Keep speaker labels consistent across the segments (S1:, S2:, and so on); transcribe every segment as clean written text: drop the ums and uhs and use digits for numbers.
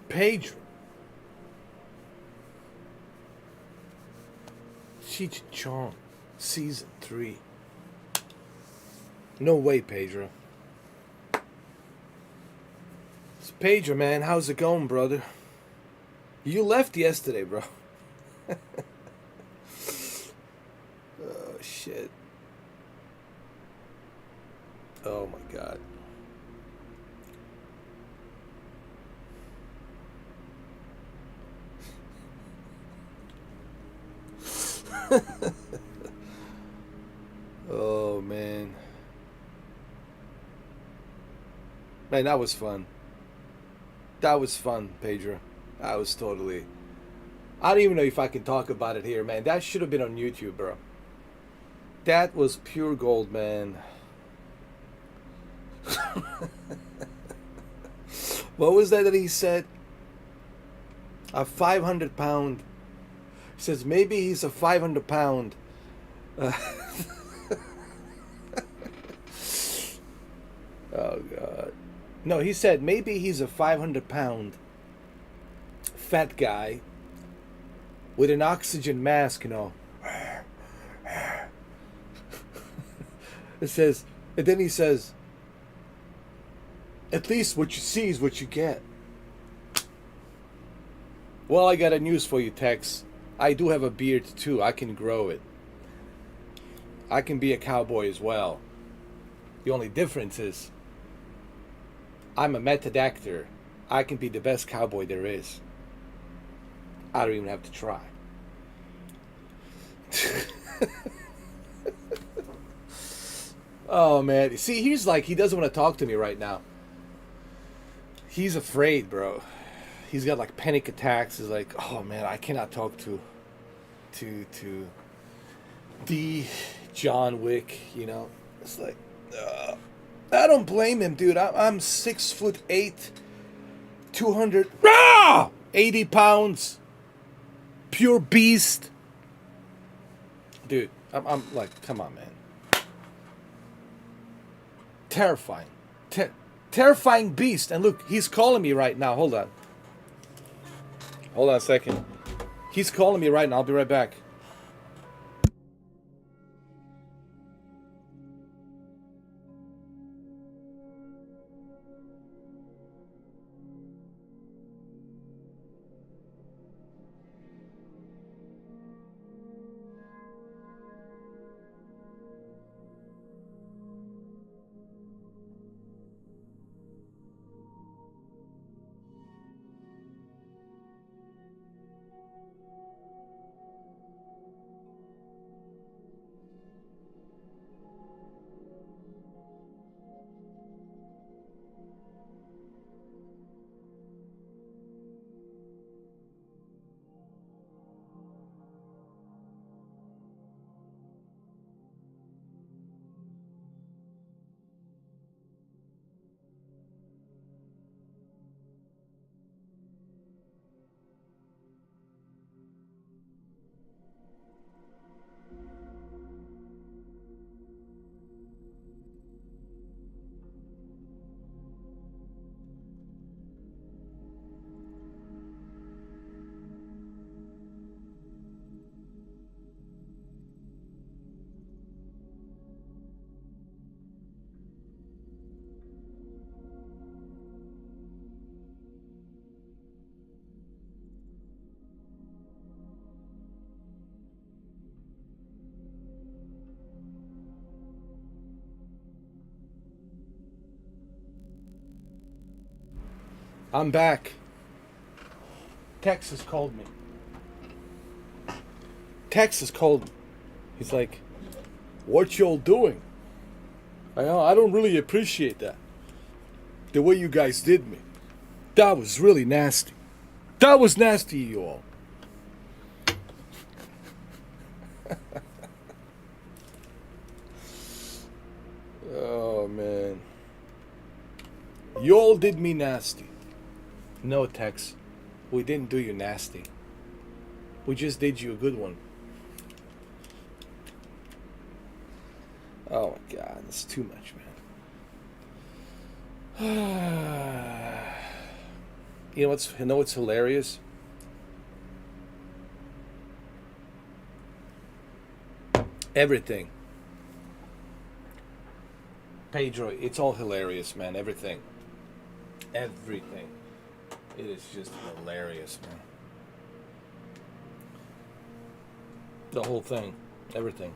S1: Pedro. Cheech Chong, season 3. No way, Pedro. It's Pedro, man. How's it going, brother? You left yesterday, bro. Oh, shit. Oh, my God. Oh, man. Man, that was fun. That was fun, Pedro. That was totally... I don't even know if I can talk about it here, man. That should have been on YouTube, bro. That was pure gold, man. What was that he said? A 500-pound... He says, maybe he's a 500-pound... Oh, God. No, he said maybe he's a 500-pound fat guy with an oxygen mask, you know. It says, and then he says, at least what you see is what you get. Well, I got a news for you, Tex. I do have a beard too. I can grow it. I can be a cowboy as well. The only difference is I'm a method actor. I can be the best cowboy there is. I don't even have to try. Oh, man. See, he's like, he doesn't want to talk to me right now. He's afraid, bro. He's got like panic attacks. He's like, oh, man, I cannot talk to the John Wick, you know. It's like, I don't blame him, dude. I'm 6'8", 280 pounds, pure beast, dude. I'm like, come on, man. Terrifying, terrifying beast. And look, he's calling me right now. Hold on a second. He's calling me right now. I'll be right back. I'm back. Texas called me. Texas called me. He's like, what y'all doing? I don't really appreciate that. The way you guys did me. That was really nasty. That was nasty, you all. Oh, man. You all did me nasty. No, Tex. We didn't do you nasty. We just did you a good one. Oh my God, that's too much, man. You know what's hilarious? Everything. Pedro, it's all hilarious, man. Everything. Everything. It is just hilarious, man. The whole thing. Everything.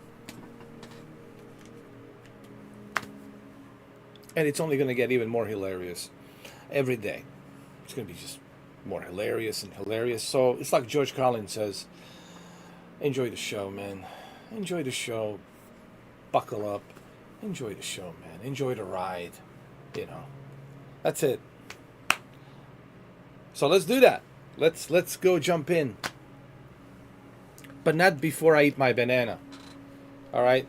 S1: And it's only going to get even more hilarious every day. It's going to be just more hilarious and hilarious. So it's like George Carlin says, enjoy the show, man. Enjoy the show. Buckle up. Enjoy the show, man. Enjoy the ride. You know. That's it. So let's do that. Let's go jump in. But not before I eat my banana. Alright?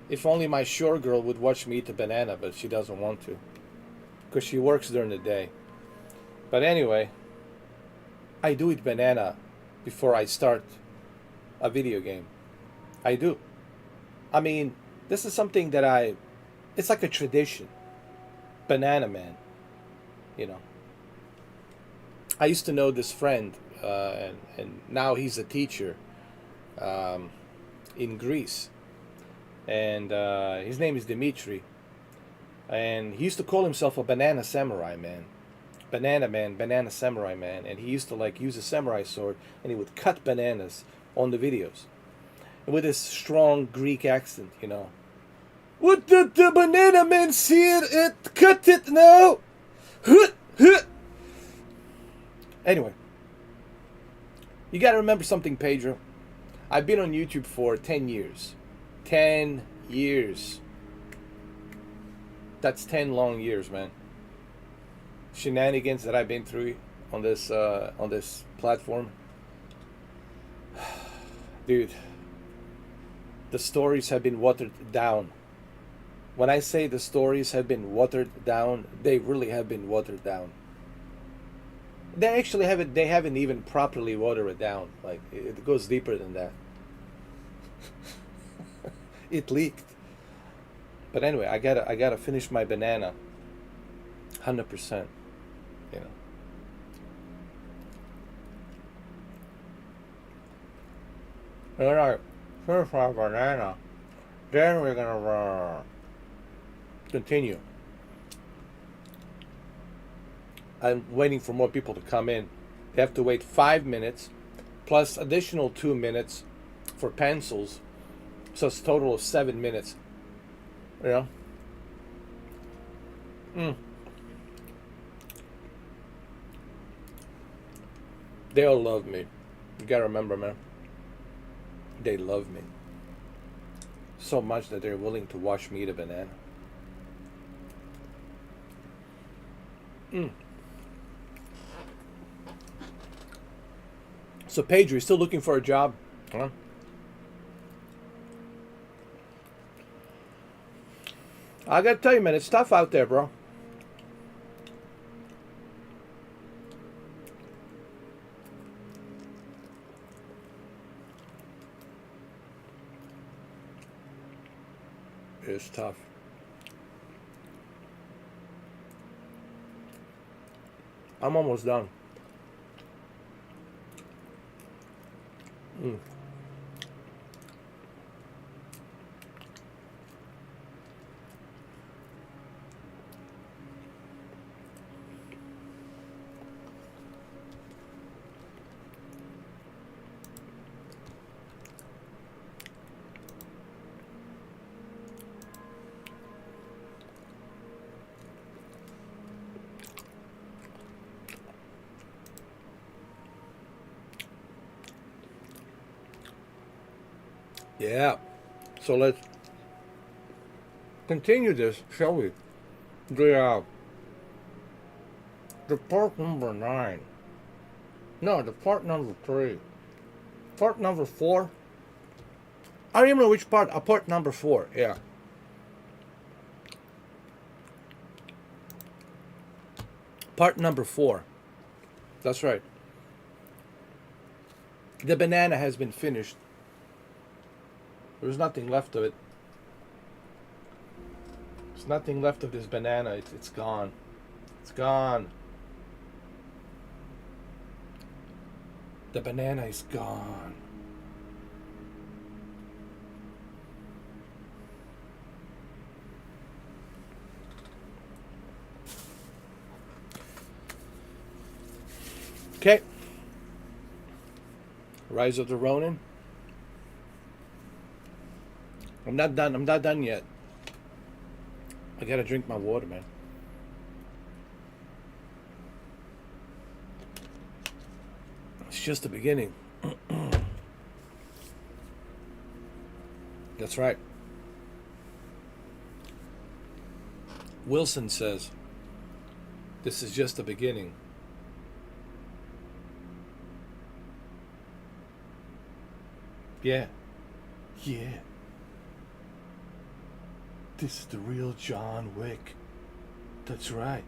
S1: If only my shore girl would watch me eat the banana, but she doesn't want to. Because she works during the day. But anyway, I do eat banana before I start a video game. I do. I mean, this is something that it's like a tradition. Banana man. You know. I used to know this friend, and now he's a teacher in Greece. And his name is Dimitri. And he used to call himself a banana samurai man. Banana samurai man. And he used to like use a samurai sword and he would cut bananas on the videos. And with his strong Greek accent, you know. What did the banana man see it? Cut it now! Anyway. You gotta remember something, Pedro. I've been on YouTube for 10 years. 10 years. That's 10 long years, man. Shenanigans that I've been through on this platform. Dude, the stories have been watered down. When I say the stories have been watered down, they really have been watered down. They actually haven't even properly watered it down. Like, it goes deeper than that. It leaked. But anyway, I gotta finish my banana. 100%. You know. Alright, finish my banana. Then we're gonna continue. I'm waiting for more people to come in. They have to wait 5 minutes, plus additional 2 minutes for pencils. So it's a total of 7 minutes. You know? They all love me. You gotta remember, man. They love me. So much that they're willing to watch me eat a banana. So Pedro, you're still looking for a job? Huh? I gotta tell you, man, it's tough out there, bro. It's tough. I'm almost done. Yeah. So let's continue this, shall we? The part number 9. No, the part number 3. Part number 4. I don't even know which part. Part number 4. Yeah. Part number 4. That's right. The banana has been finished. There's nothing left of it. There's nothing left of this banana. It's gone. It's gone. The banana is gone. Okay. Rise of the Ronin. I'm not done. I'm not done yet. I gotta drink my water, man. It's just the beginning. That's right. Wilson says, this is just the beginning. Yeah. Yeah. This is the real John Wick. That's right.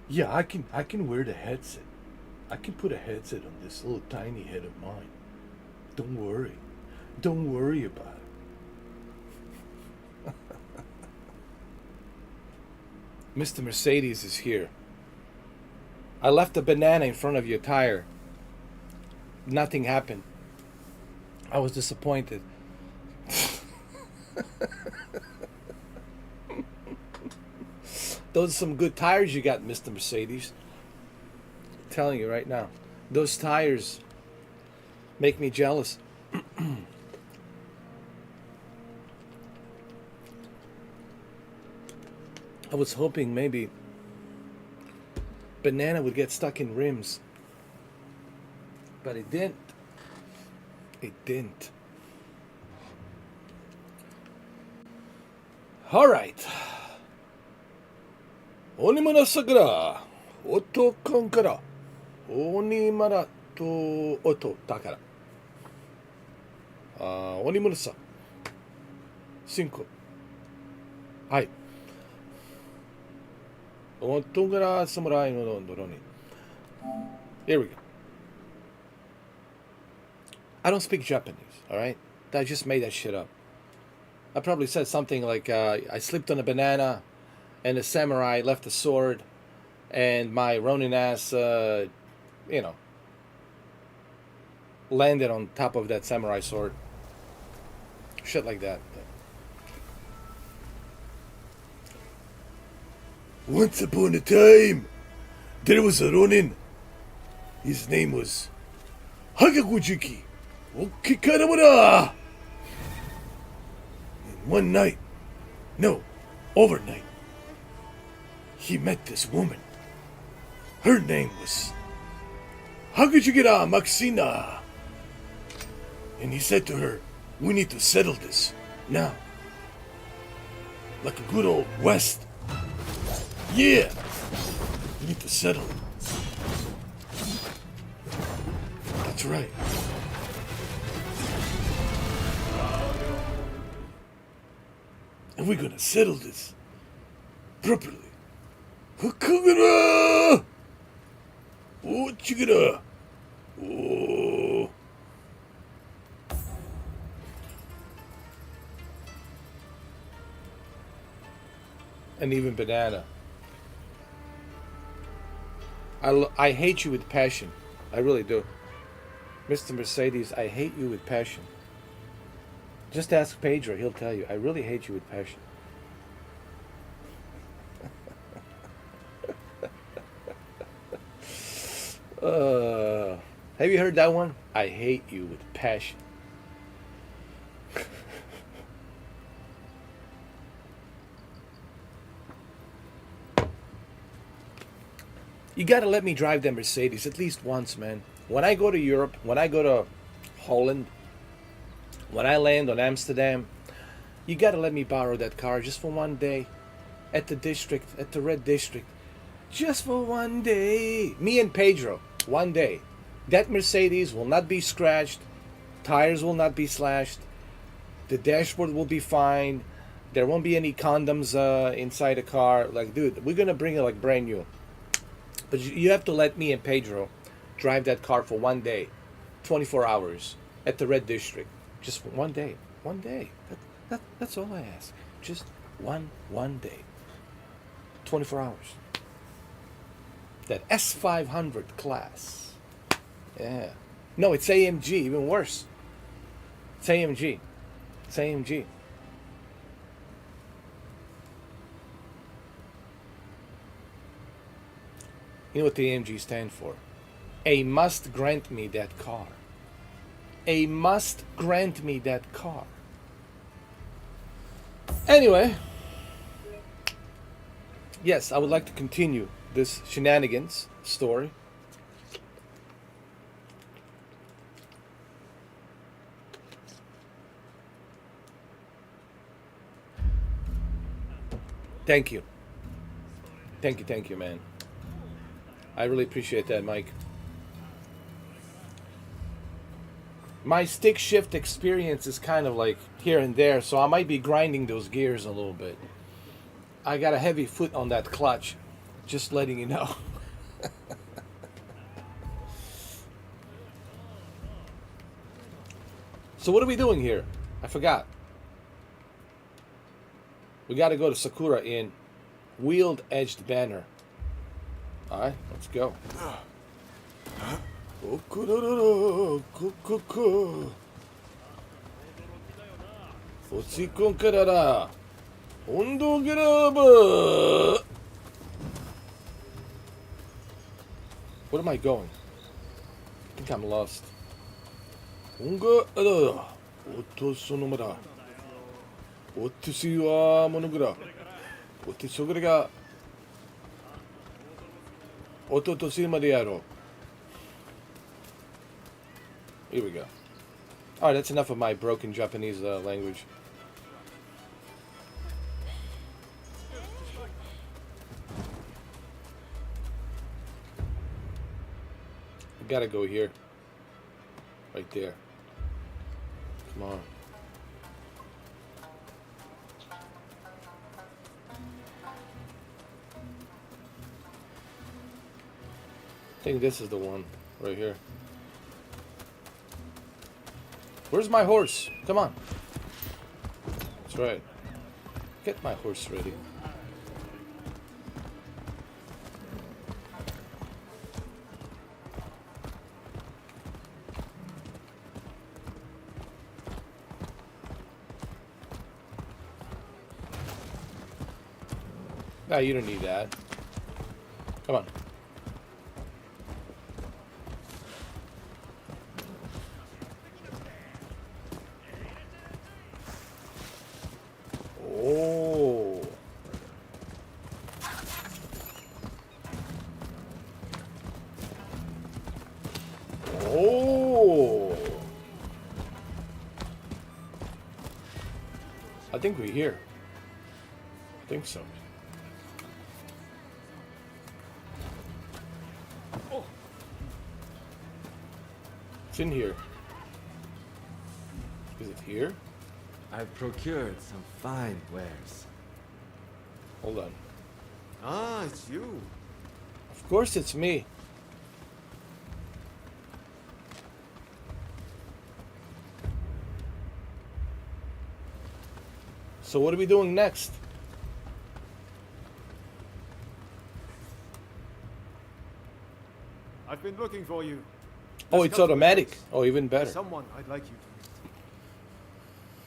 S1: Yeah, I can wear the headset. I can put a headset on this little tiny head of mine. Don't worry. Don't worry about it. Mr. Mercedes is here. I left a banana in front of your tire. Nothing happened. I was disappointed. Those are some good tires you got, Mr. Mercedes. I'm telling you right now. Those tires make me jealous. I was hoping maybe banana would get stuck in rims. But it didn't. It didn't. All right. 鬼村さくら、音かんから、鬼村と音だから。鬼村さ、5。はい。音から侍のドロニン。Here we go. I don't speak Japanese, all right? I just made that shit up. I probably said something like, I slipped on a banana, and the samurai left a sword, and my Ronin ass, landed on top of that samurai sword. Shit like that. Once upon a time, there was a Ronin. His name was Hagakujuki. Okikaramura! And one night, no, overnight, he met this woman. Her name was Hagajugira Maxina. And he said to her, we need to settle this now. Like a good old West. Yeah! We need to settle it. That's right. And we're gonna settle this properly. Hakugara! Oh, chigara! Oh. And even banana. I hate you with passion. I really do. Mr. Mercedes, I hate you with passion. Just ask Pedro, he'll tell you. I really hate you with passion. Have you heard that one? I hate you with passion. You gotta let me drive that Mercedes at least once, man. When I go to Europe, when I go to Holland, when I land on Amsterdam, you gotta let me borrow that car just for one day. At the district, at the red district. Just for one day. Me and Pedro, one day. That Mercedes will not be scratched. Tires will not be slashed. The dashboard will be fine. There won't be any condoms inside the car. Like, dude, we're gonna bring it like brand new. But you have to let me and Pedro drive that car for one day, 24 hours at the Red District. Just for one day. One day. That's all I ask. Just One day. 24 hours. That S500 class. Yeah. No, it's AMG, even worse. It's AMG. It's AMG. You know what the AMG stand for? A must grant me that car. A must grant me that car. Anyway. Yes, I would like to continue this shenanigans story. Thank you. Thank you, man. I really appreciate that, Mike. My stick shift experience is kind of like here and there, so I might be grinding those gears a little bit. I got a heavy foot on that clutch, just letting you know. So what are we doing here? I forgot. We got to go to Sakura in wheeled edged banner. Alright, let's go. Where am I going? I think I'm lost. Here we go. Alright, that's enough of my broken Japanese language. I gotta go here. Right there. Come on. I think this is the one. Right here. Where's my horse? Come on. That's right. Get my horse ready. Ah, you don't need that. Come on. Oh. Oh. I think we're here. I think so. It's in here. Is it here?
S2: I've procured some fine wares.
S1: Hold on.
S2: Ah, it's you.
S1: Of course it's me. So what are we doing next?
S3: I've been looking for you.
S1: Oh,
S3: Just
S1: it's
S3: come to
S1: automatic.
S3: place.
S1: Oh, even
S3: There's
S1: better.
S3: someone I'd like you to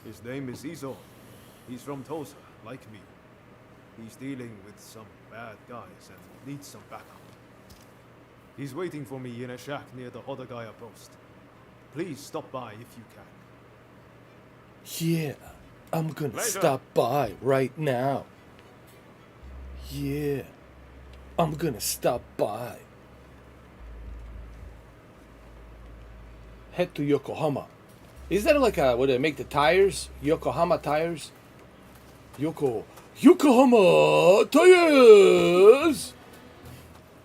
S3: meet. His name is Izo. He's from Tosa, like me. He's dealing with some bad guys and needs some backup. He's waiting for me in a shack near the Hodagaya post. Please stop by if you can.
S1: Yeah, I'm gonna
S3: Later.
S1: stop by right now. Yeah, I'm gonna stop by. Head to Yokohama. Is that like a, what, they make the tires? Yokohama tires? Yokohama tires!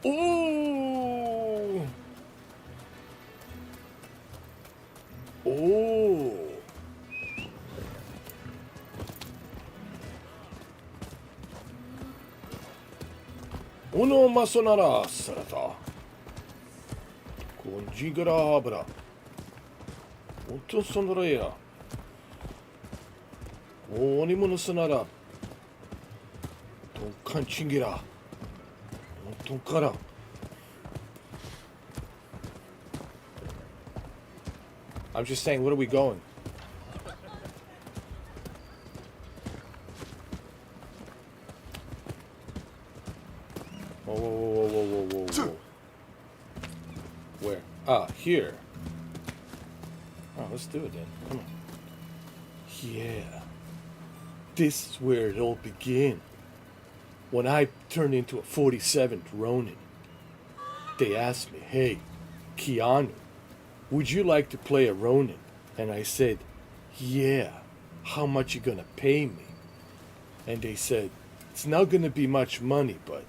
S1: Oh! Oh! Uno masonara sarata. Conjigarabra. Otto sonora. Oni monosonara. 칸칭기라. 돈가라. I'm just saying, where are we going? Whoa, whoa, whoa, whoa, whoa, whoa, whoa. Where? Ah, here. Oh, let's do it then. Come on. Yeah. This is where it all began. When I turned into a 47th Ronin, they asked me, hey, Keanu, would you like to play a Ronin? And I said, yeah. How much you gonna pay me? And they said, it's not gonna be much money, but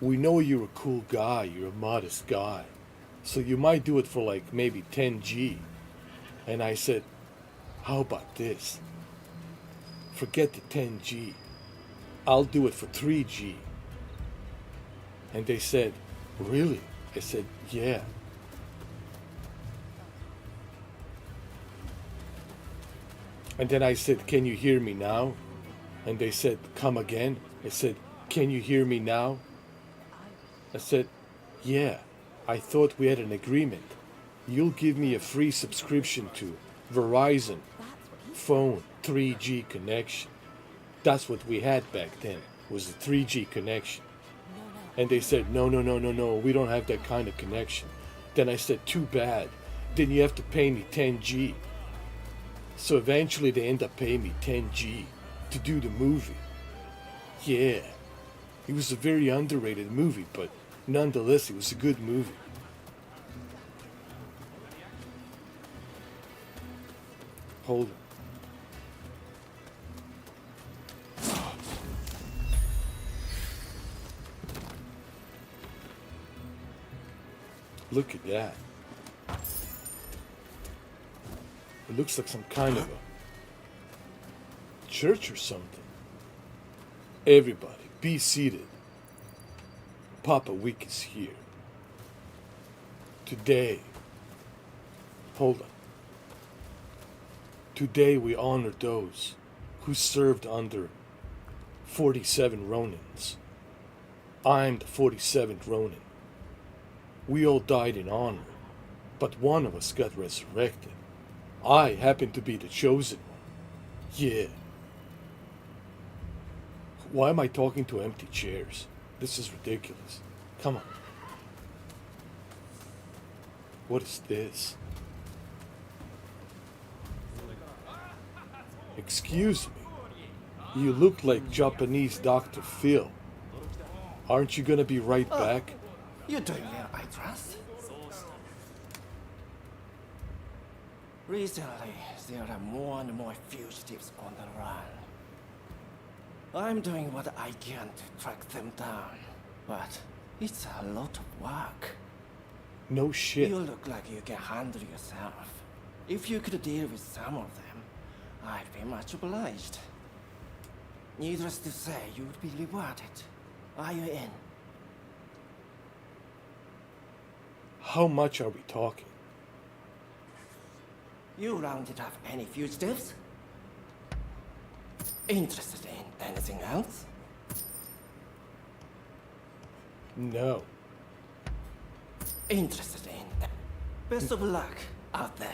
S1: we know you're a cool guy, you're a modest guy. So you might do it for like maybe 10G. And I said, how about this? Forget the 10G. I'll do it for 3G. And they said, really? I said, yeah. And then I said, can you hear me now? And they said, come again. I said, can you hear me now? I said, yeah. I thought we had an agreement. You'll give me a free subscription to Verizon phone 3G connection. That's what we had back then, was a 3G connection. And they said, no, we don't have that kind of connection. Then I said, too bad. Then you have to pay me 10G. So eventually they end up paying me 10G to do the movie. Yeah. It was a very underrated movie, but nonetheless, it was a good movie. Hold on. Look at that. It looks like some kind of a church or something. Everybody, be seated. Papa Wick is here. Today, hold on. Today we honor those who served under 47 Ronins. I'm the 47th Ronin. We all died in honor, but one of us got resurrected. I happen to be the chosen one. Yeah. Why am I talking to empty chairs? This is ridiculous. Come on. What is this? Excuse me. You look like Japanese Dr. Phil. Aren't you gonna be right back?
S4: You're doing well, I trust. Recently, there are more and more fugitives on the run. I'm doing what I can to track them down, but it's a lot of work.
S1: No shit.
S4: You look like you can handle yourself. If you could deal with some of them, I'd be much obliged. Needless to say, you would be rewarded. Are you in?
S1: How much are we talking?
S4: You rounded up any fugitives? Interested in anything else?
S1: No.
S4: Interested in... Best of luck out there.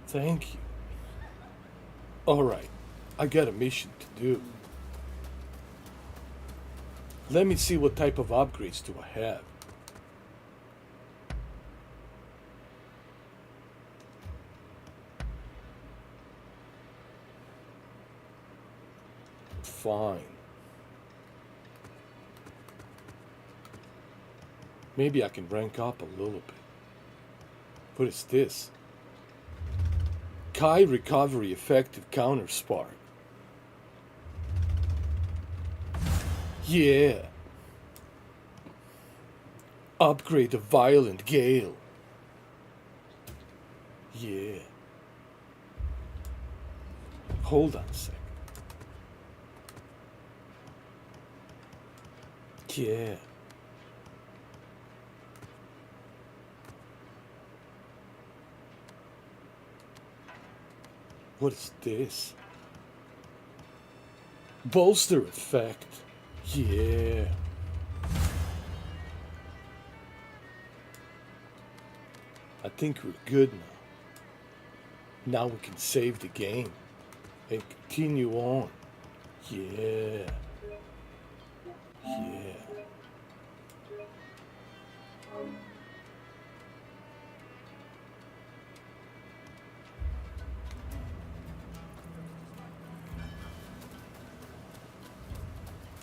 S1: Thank you. Alright, I got a mission to do. Let me see what type of upgrades do I have. Fine. Maybe I can rank up a little bit. What is this? Kai Recovery Effective Counter Spark. Yeah. Upgrade the Violent Gale. Yeah. Hold on a sec. Yeah. What is this? Bolster effect. Yeah. I think we're good now. Now we can save the game and continue on. Yeah. Yeah.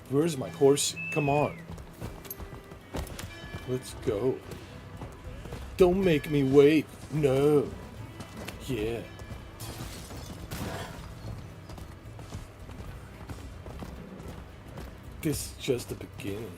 S1: Where's my horse? Come on. Let's go. Don't make me wait. No. Yeah. This is just the beginning.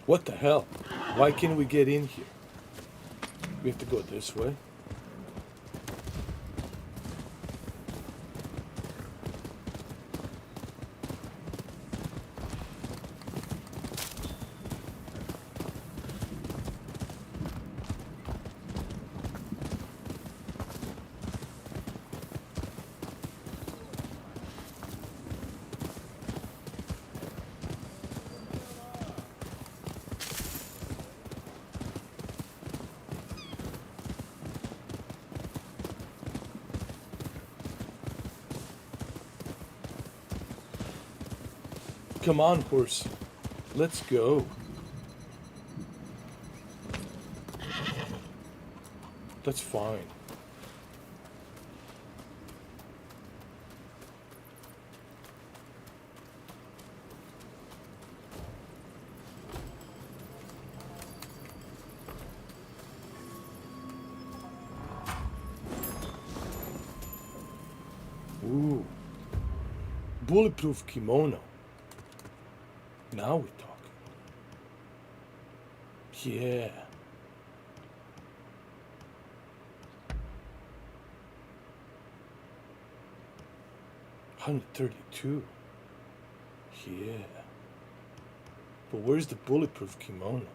S1: What the hell? Why can't we get in here? We have to go this way. Come on, horse. Let's go. That's fine. Ooh. Bulletproof kimono. Now we're talking. Yeah. $132. Yeah. But where's the bulletproof kimono?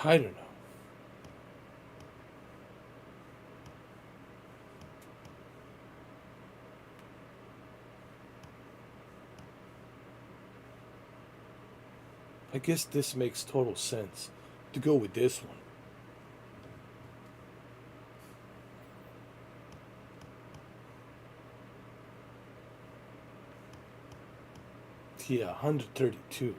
S1: I don't know. I guess this makes total sense to go with this one. Yeah, 132.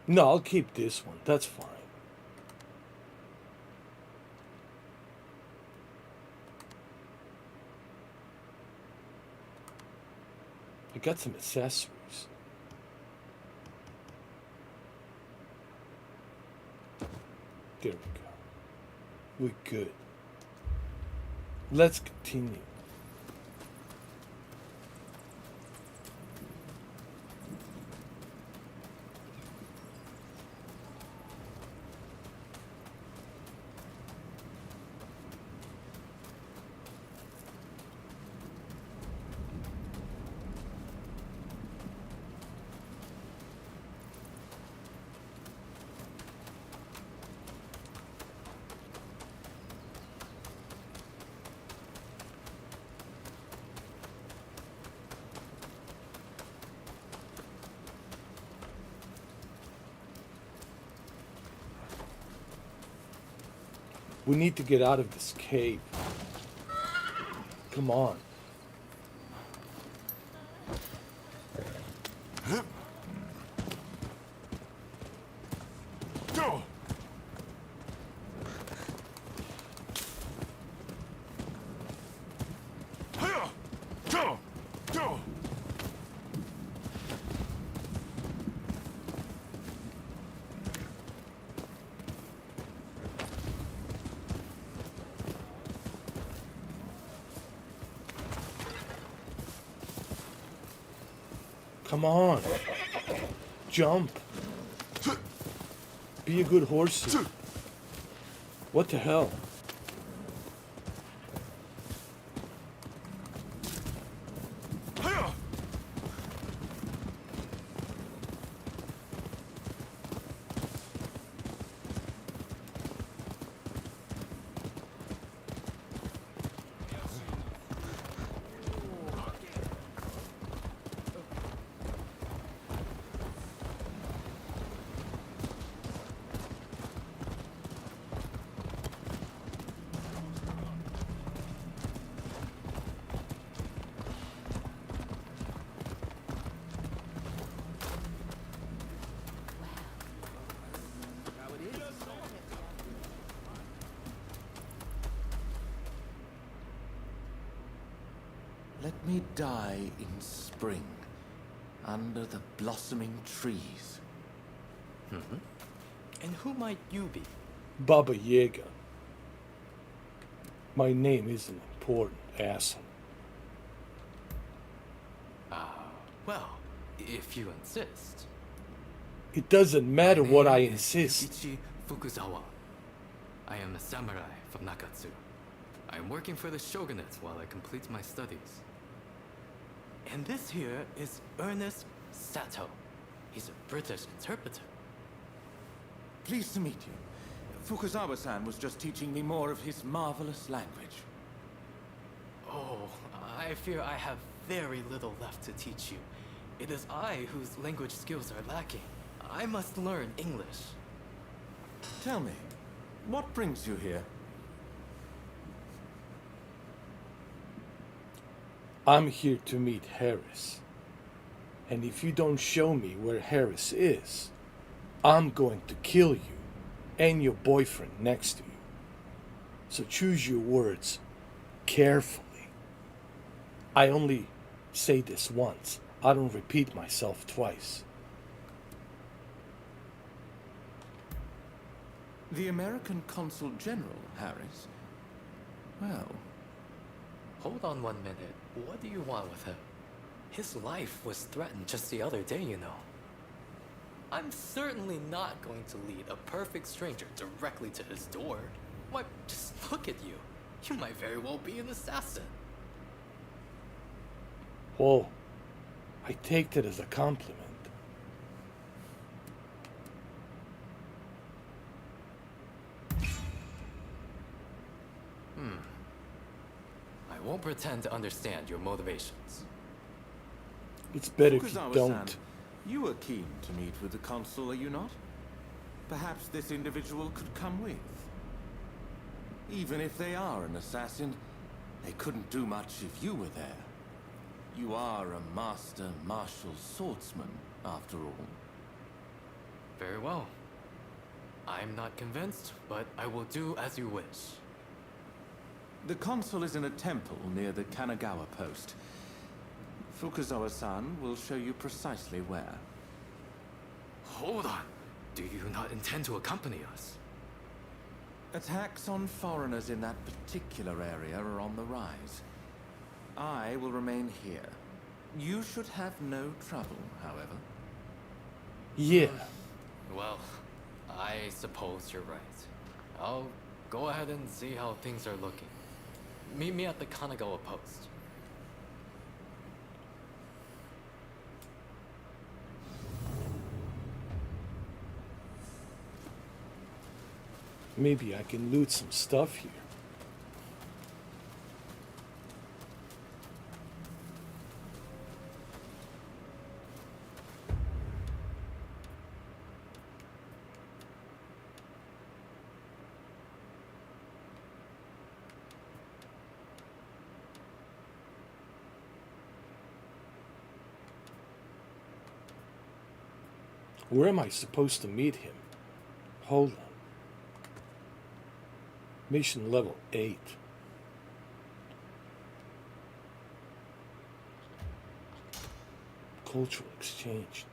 S1: No, I'll keep this one. That's fine. I got some accessories. There we go. We're good. Let's continue. We need to get out of this cave. Come on.
S2: Go! Go! Go!
S1: Come on. Jump. Be a good horsey. What the hell?
S5: Let me die in spring, under the blossoming trees.
S6: And who might you be?
S1: Baba Yaga. My name isn't important, asshole.
S6: Well, if you insist.
S1: It doesn't matter
S6: My
S1: what I
S6: name is
S1: insist.
S6: Ichi Fukuzawa. I am a samurai from Nakatsu. I am working for the shogunate while I complete my studies. And this here is Ernest Sato. He's a British interpreter.
S5: Pleased to meet you. Fukuzawa-san was just teaching me more of his marvelous language.
S6: Oh, I fear I have very little left to teach you. It is I whose language skills are lacking. I must learn English.
S5: Tell me, what brings you here?
S1: I'm here to meet Harris. And if you don't show me where Harris is, I'm going to kill you and your boyfriend next to you. So choose your words carefully. I only say this once. I don't repeat myself twice.
S5: The American Consul General, Harris? Well,
S6: Hold on 1 minute. What do you want with him? His life was threatened just the other day, you know. I'm certainly not going to lead a perfect stranger directly to his door. Why, just look at you. You might very well be an assassin.
S1: Well, I take that as a compliment.
S6: I won't pretend to understand your motivations.
S1: It's better if you
S5: Fukuzawa-san,
S1: don't.
S5: you were keen to meet with the consul, are you not? Perhaps this individual could come with. Even if they are an assassin, they couldn't do much if you were there. You are a master martial swordsman, after all.
S6: Very well. I'm not convinced, but I will do as you wish.
S5: The consul is in a temple near the Kanagawa post. Fukuzawa-san will show you precisely where.
S6: Hold on. Do you not intend to accompany us?
S5: Attacks on foreigners in that particular area are on the rise. I will remain here. You should have no trouble, however.
S1: Yeah.
S6: Well, I suppose you're right. I'll go ahead and see how things are looking. Meet me at the Kanagawa post.
S1: Maybe I can loot some stuff here. Where am I supposed to meet him? Hold on. Mission level 8. Cultural exchange.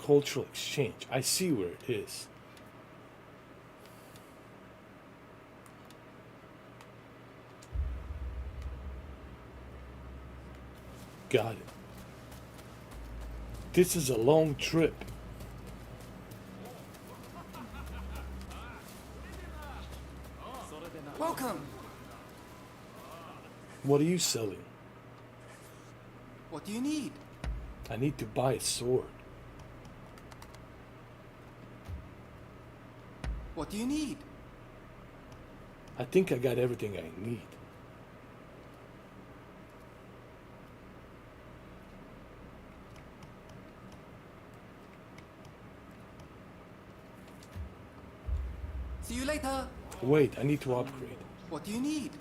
S1: Cultural exchange. I see where it is. Got it. This is a long trip.
S7: Welcome.
S1: What are you selling?
S7: What do you need?
S1: I need to buy a sword.
S7: What do you need?
S1: I think I got everything I need.
S7: See you later.
S1: Wait, I need to upgrade.
S7: What do you need?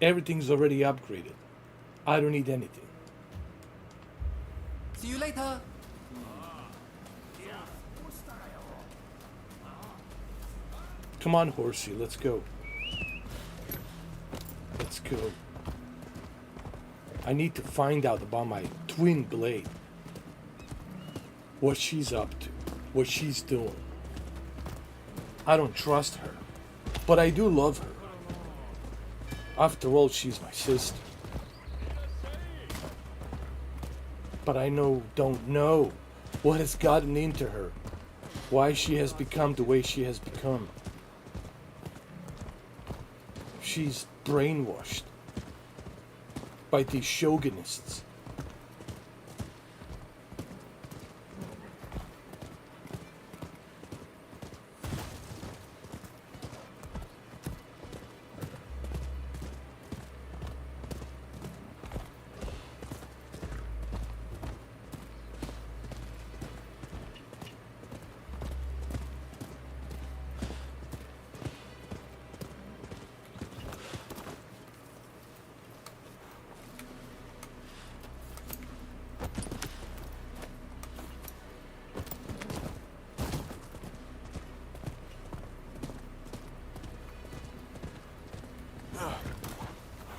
S1: Everything's already upgraded. I don't need anything.
S7: See you later.
S1: Come on, horsey, let's go. Let's go. I need to find out about my twin blade. What she's up to. What she's doing. I don't trust her. But I do love her. After all, she's my sister. But I don't know what has gotten into her. Why she has become the way she has become. She's brainwashed by these chauvinists.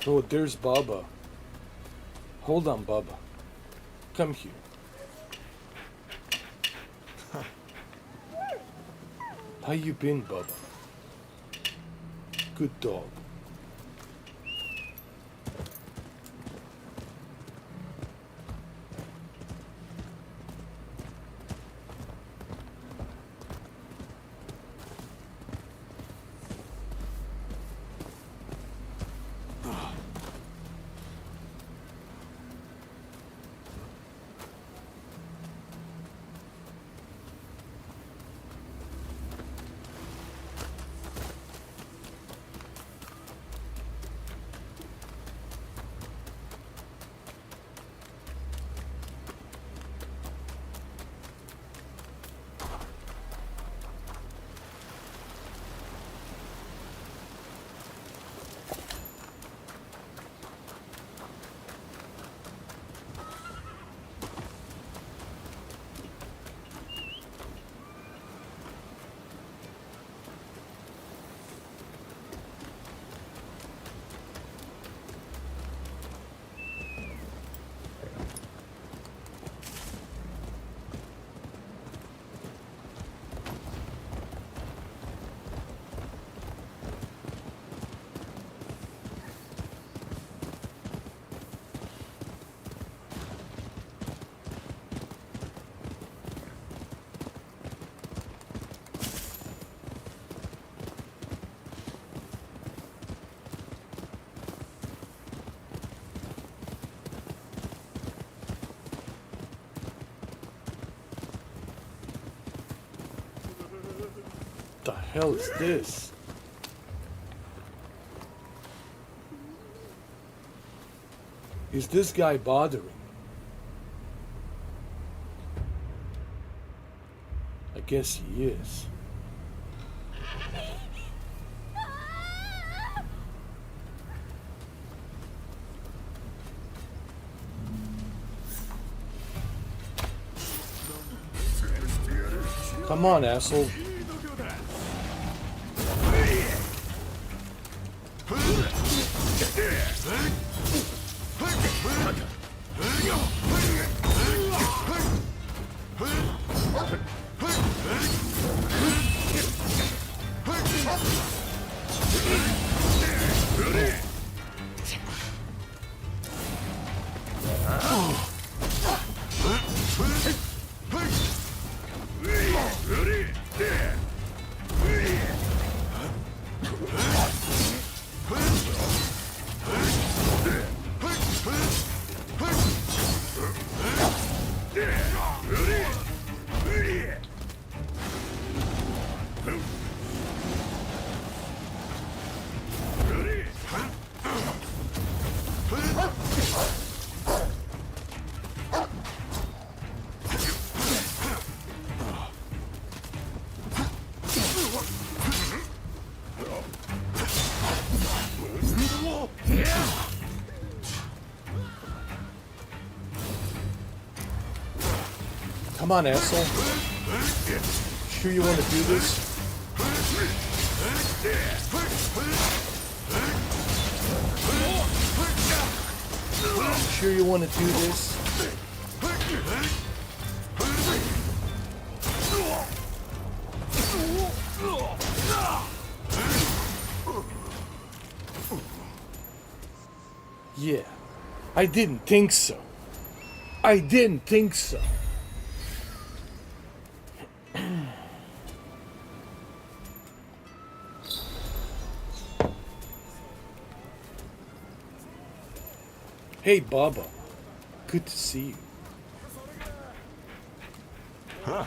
S1: Oh, there's Baba. Hold on, Baba. Come here. How you been, Baba? Good dog. The hell is this? Is this guy bothering? I guess he is. Come on, asshole. Come on, asshole. Sure you want to do this? Sure you want to do this? Yeah, I didn't think so. I didn't think so. Hey, Baba. Good to see you.
S3: Huh?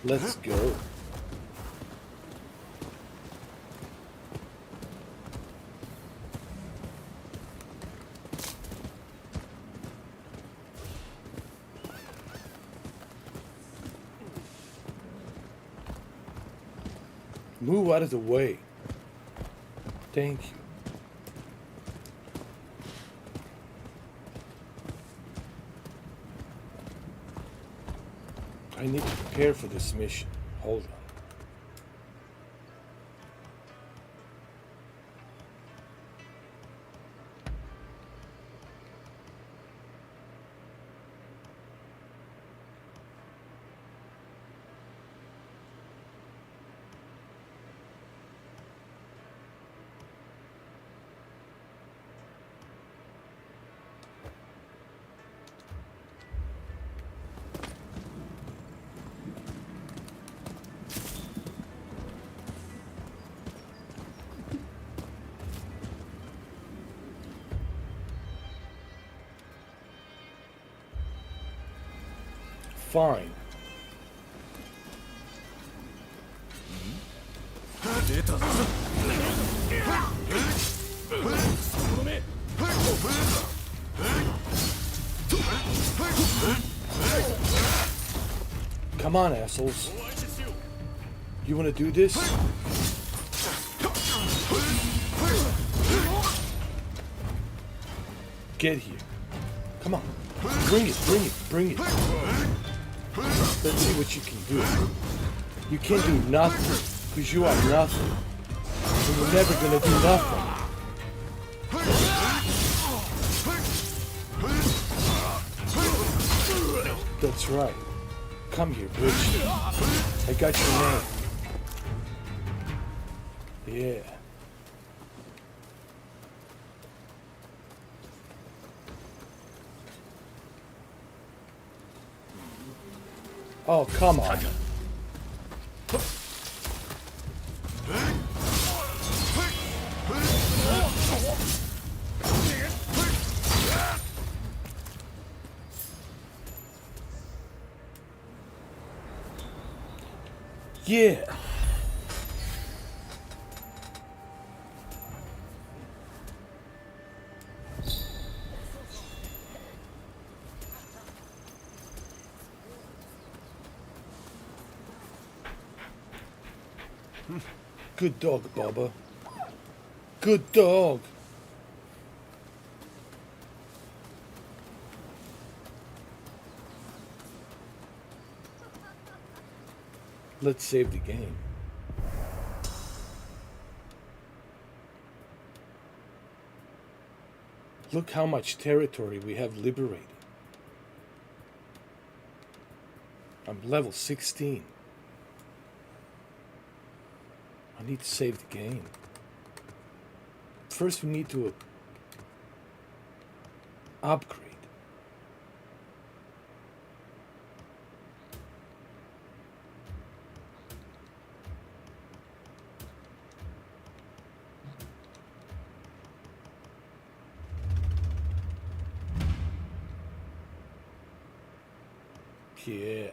S1: Let's go. Move out of the way. Thank you. I need to prepare for this mission. Hold on. Fine. Come on, assholes. You want to do this? Get here. Come on. Bring it, bring it, bring it. Let's see what you can do. You can't do nothing, because you are nothing. And you're never gonna do nothing. That's right. Come here, bitch. I got your name. Yeah. Oh, come on. Yeah. Good dog, Bubba. Good dog. Let's save the game. Look how much territory we have liberated. I'm level 16. I need to save the game. First we need to upgrade. Yeah.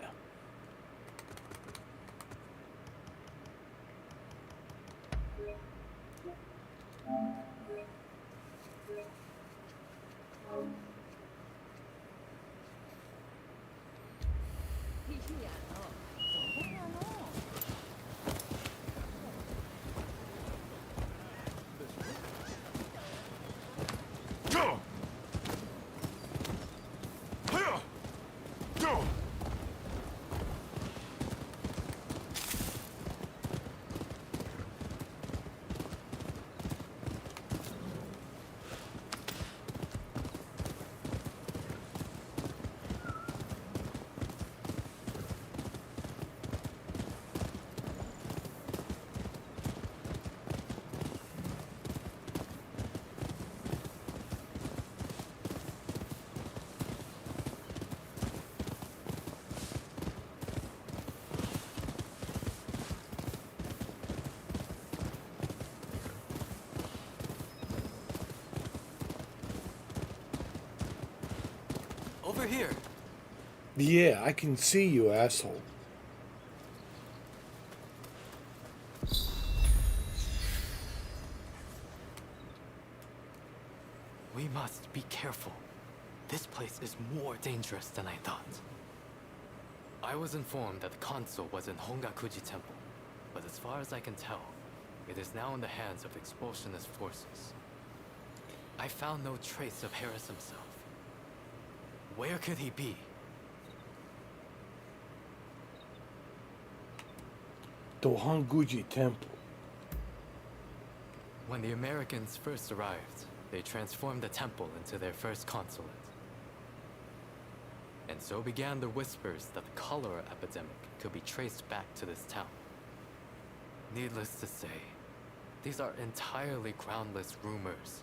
S6: Over here.
S1: Yeah, I can see you, asshole.
S6: We must be careful. This place is more dangerous than I thought. I was informed that the console was in Hongakuji Temple, but as far as I can tell, it is now in the hands of expulsionist forces. I found no trace of Harris himself. Where could he be?
S1: The Honguji Temple.
S6: When the Americans first arrived, they transformed the temple into their first consulate. And so began the whispers that the cholera epidemic could be traced back to this town. Needless to say, these are entirely groundless rumors.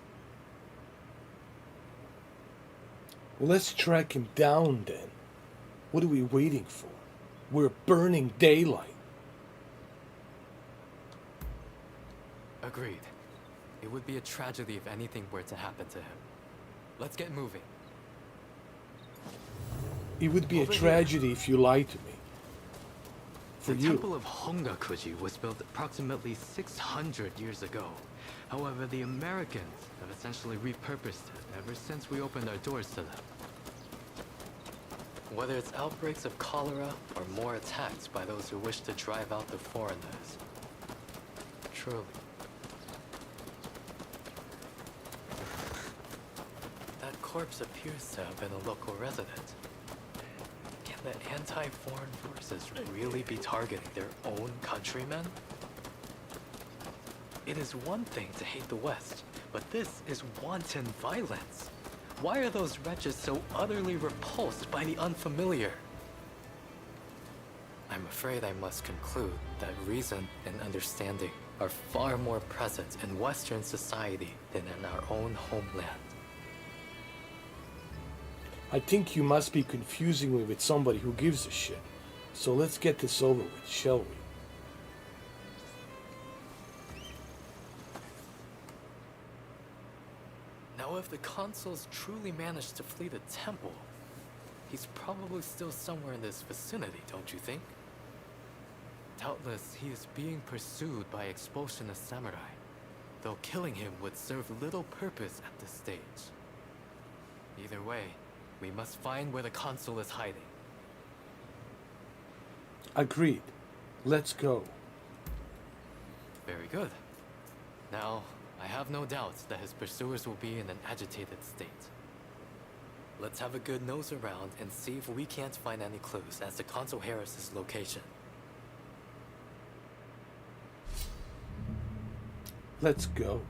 S1: Well, let's track him down then. What are we waiting for? We're burning daylight.
S6: Agreed. It would be a tragedy if anything were to happen to him. Let's get moving.
S1: It would be a
S6: Over here.
S1: tragedy if you lied to me. For
S6: The
S1: you.
S6: Temple of Hongakuji was built approximately 600 years ago. However, the Americans have essentially repurposed it ever since we opened our doors to them. Whether it's outbreaks of cholera or more attacks by those who wish to drive out the foreigners. Truly. That corpse appears to have been a local resident. Can the anti-foreign forces really be targeting their own countrymen? It is one thing to hate the West, but this is wanton violence. Why are those wretches so utterly repulsed by the unfamiliar? I'm afraid I must conclude that reason and understanding are far more present in Western society than in our own homeland.
S1: I think you must be confusing me with somebody who gives a shit. So let's get this over with, shall we?
S6: Now, if the consuls truly managed to flee the temple, he's probably still somewhere in this vicinity, don't you think? Doubtless, he is being pursued by expulsionist samurai, though killing him would serve little purpose at this stage. Either way, we must find where the consul is hiding.
S1: Agreed. Let's go.
S6: Very good. Now, I have no doubts that his pursuers will be in an agitated state. Let's have a good nose around and see if we can't find any clues as to Consul Harris's location.
S1: Let's go.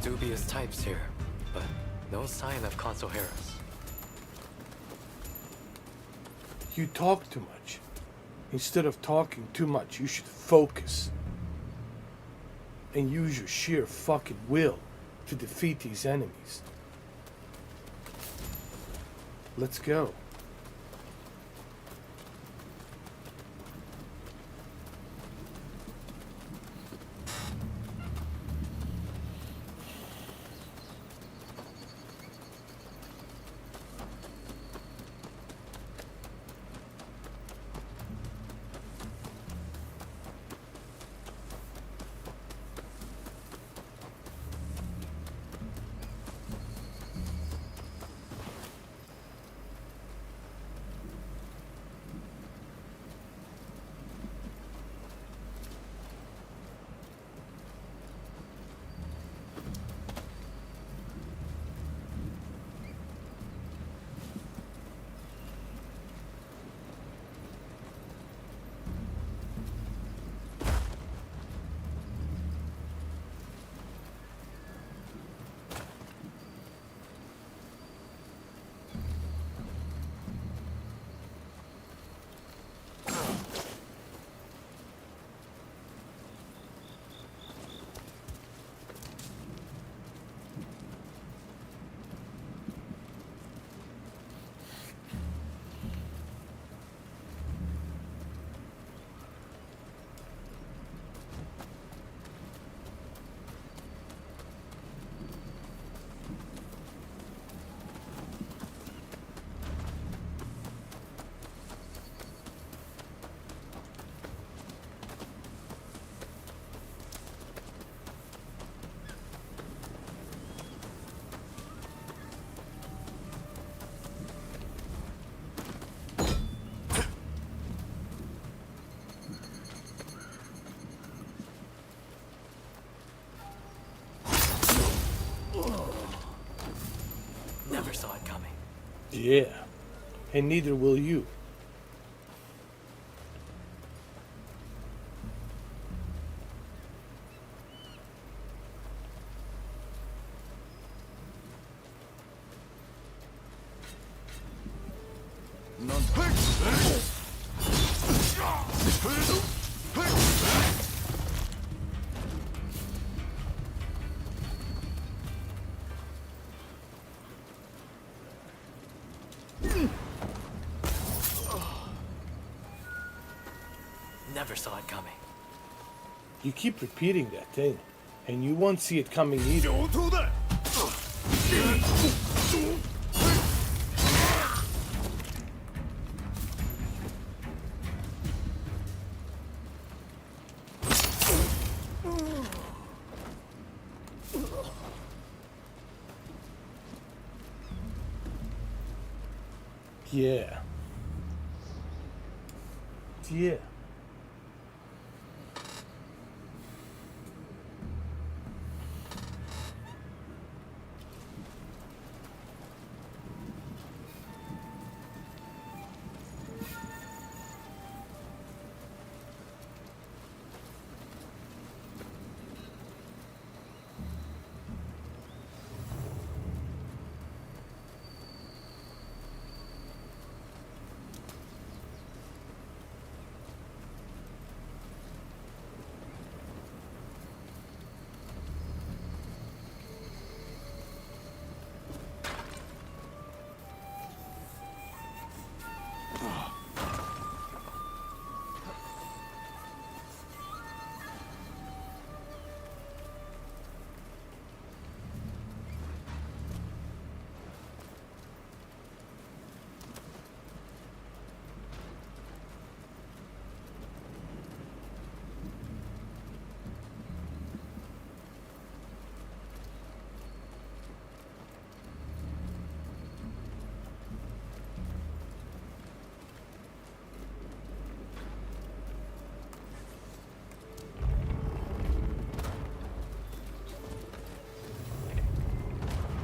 S6: Dubious types here, but no sign of Consul Harris.
S1: You talk too much. Instead of talking too much, you should focus. And use your sheer fucking will to defeat these enemies. Let's go.
S6: Never saw it coming.
S1: Yeah. And neither will you.
S6: Never saw it coming.
S1: You keep repeating that thing, and you won't see it coming either.
S3: Don't do that!
S1: Yeah. Yeah.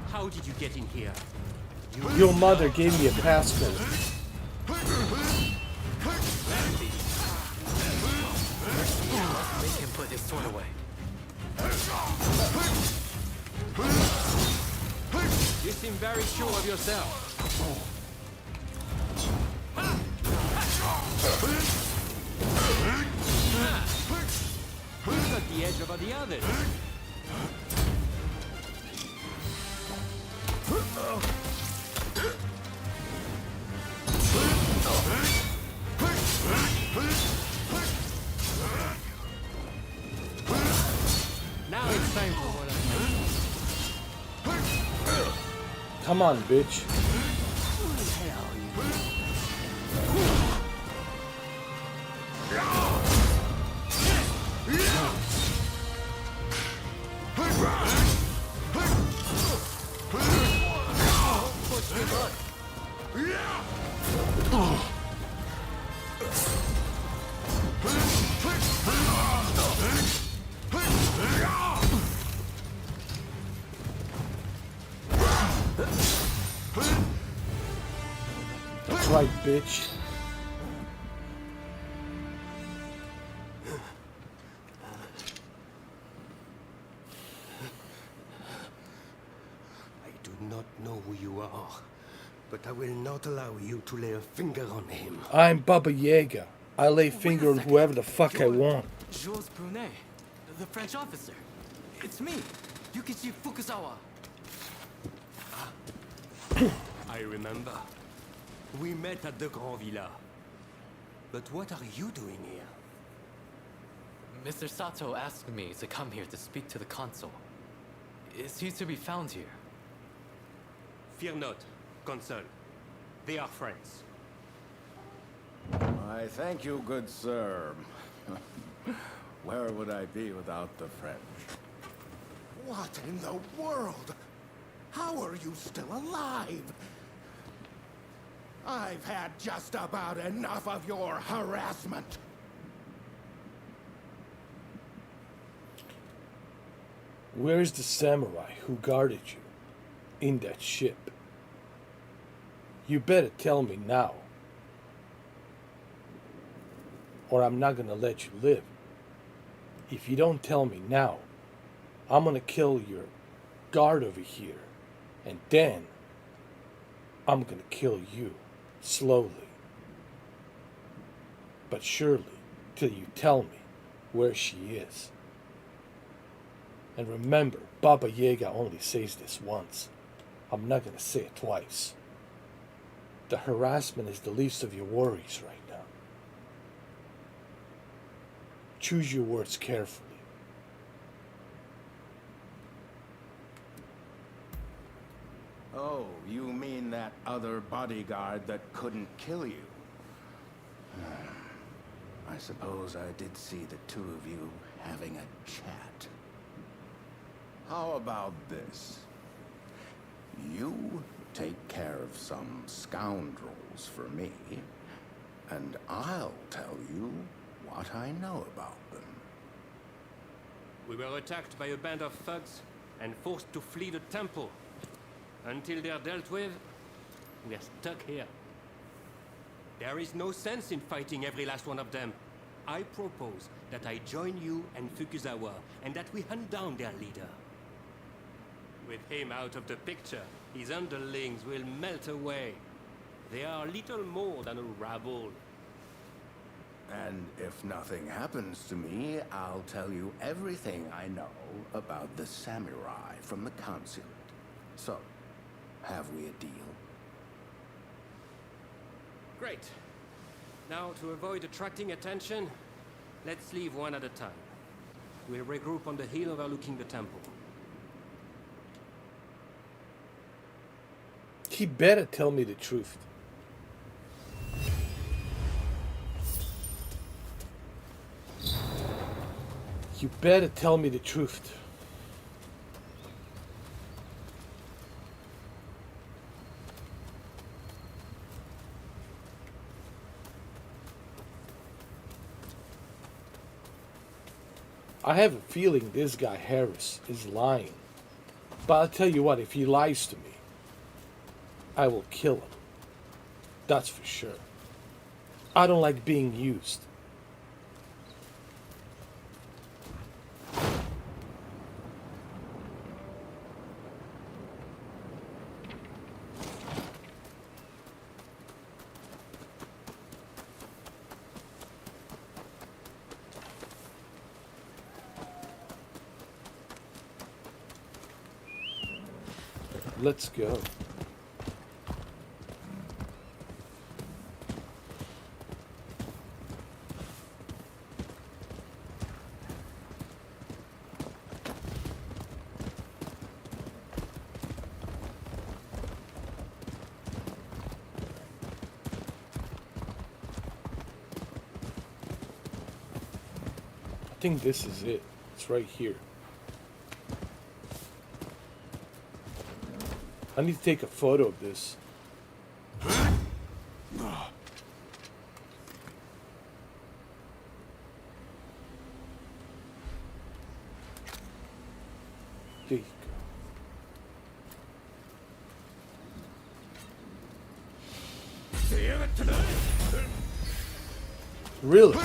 S8: How did you get in here?
S1: Your mother gave me a passcode.
S6: Make him put his sword away.
S8: You seem very sure of yourself. Who's got the edge over the others? Now it's time for what
S1: Come on, bitch. That's right, bitch.
S9: I do not know who you are, but I will not allow you to lay a finger on him.
S1: I'm Baba Yaga. I lay finger on whoever the fuck I want.
S6: Jules Brunet, the French officer. It's me, Yukichi Fukuzawa.
S9: I remember. We met at the Grand Villa. But what are you doing here?
S6: Mr. Sato asked me to come here to speak to the consul. Is he to be found here?
S9: Fear not, Consul. They are friends.
S10: I thank you, good sir. Where would I be without the French?
S11: What in the world? How are you still alive? I've had just about enough of your harassment.
S1: Where's the samurai who guarded you in that ship? You better tell me now, or I'm not gonna let you live. If you don't tell me now, I'm gonna kill your guard over here, and then I'm gonna kill you slowly, but surely, till you tell me where she is. And remember, Baba Yaga only says this once. I'm not gonna say it twice. The harassment is the least of your worries right now. Choose your words carefully.
S10: Oh, you mean that other bodyguard that couldn't kill you? I suppose I did see the two of you having a chat. How about this? You take care of some scoundrels for me, and I'll tell you what I know about them.
S9: We were attacked by a band of thugs and forced to flee the temple. Until they're dealt with, we're stuck here. There is no sense in fighting every last one of them. I propose that I join you and Fukuzawa, and that we hunt down their leader. With him out of the picture, his underlings will melt away. They are little more than a rabble.
S10: And if nothing happens to me, I'll tell you everything I know about the samurai from the consulate. So, have we a deal?
S9: Great. Now, to avoid attracting attention, let's leave one at a time. We'll regroup on the hill overlooking the temple.
S1: He better tell me the truth. You better tell me the truth. I have a feeling this guy Harris is lying. But I'll tell you what, if he lies to me, I will kill him. That's for sure. I don't like being used. Let's go. I think this is it. It's right here. I need to take a photo of this. There you go. Really?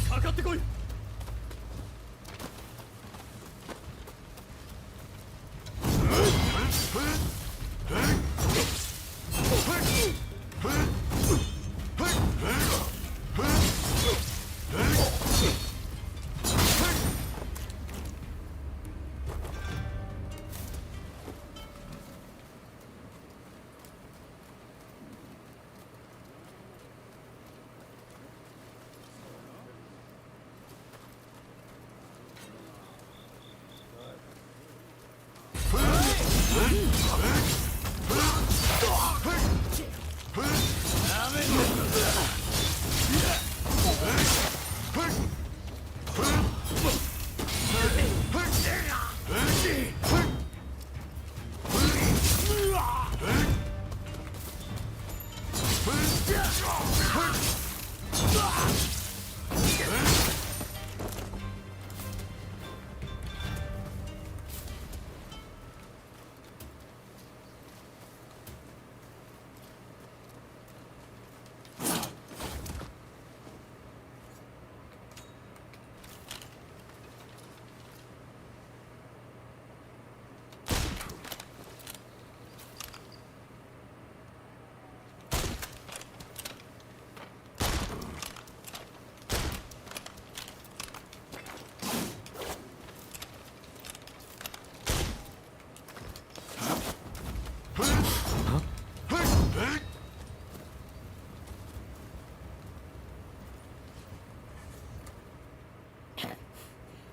S3: かかってこい。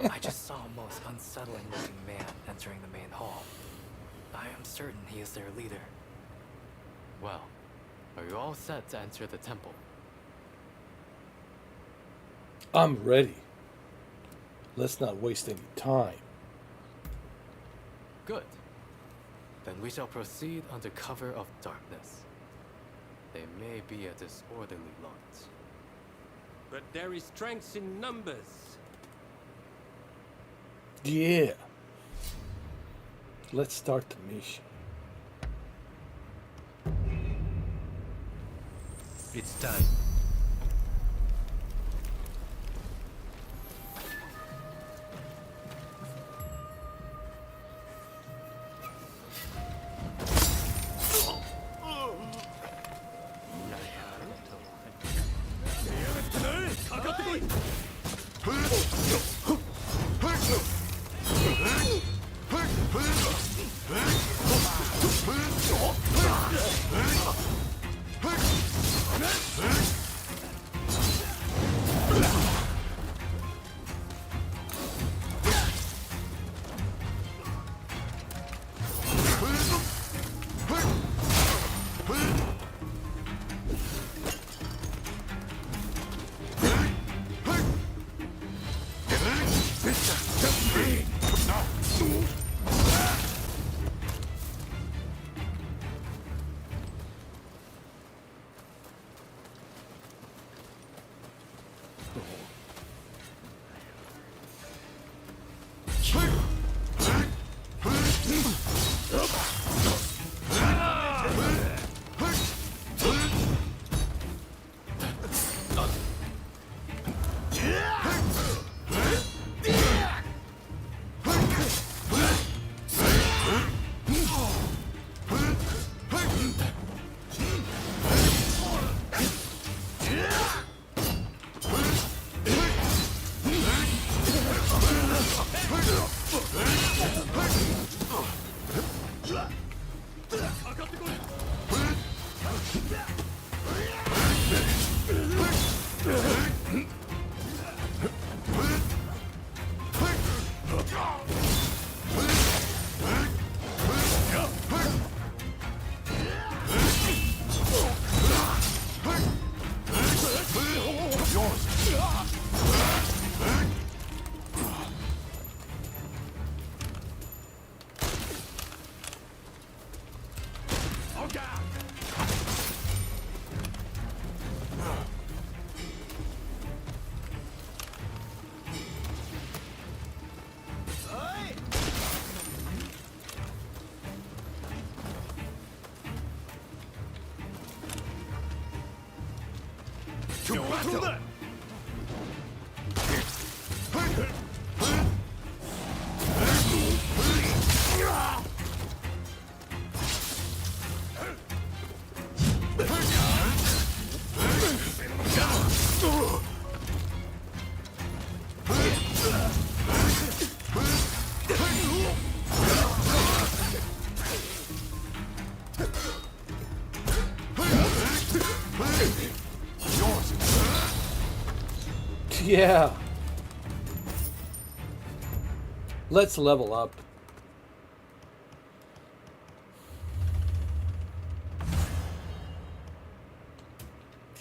S6: I just saw a most unsettling looking man entering the main hall. I am certain he is their leader. Well, are you all set to enter the temple?
S1: I'm ready. Let's not waste any time.
S6: Good. Then we shall proceed under cover of darkness. They may be a disorderly lot.
S9: But there is strength in numbers.
S1: Yeah. Let's start the mission.
S9: It's time.
S3: To battle!
S1: Yeah. Let's level up.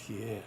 S1: Yeah.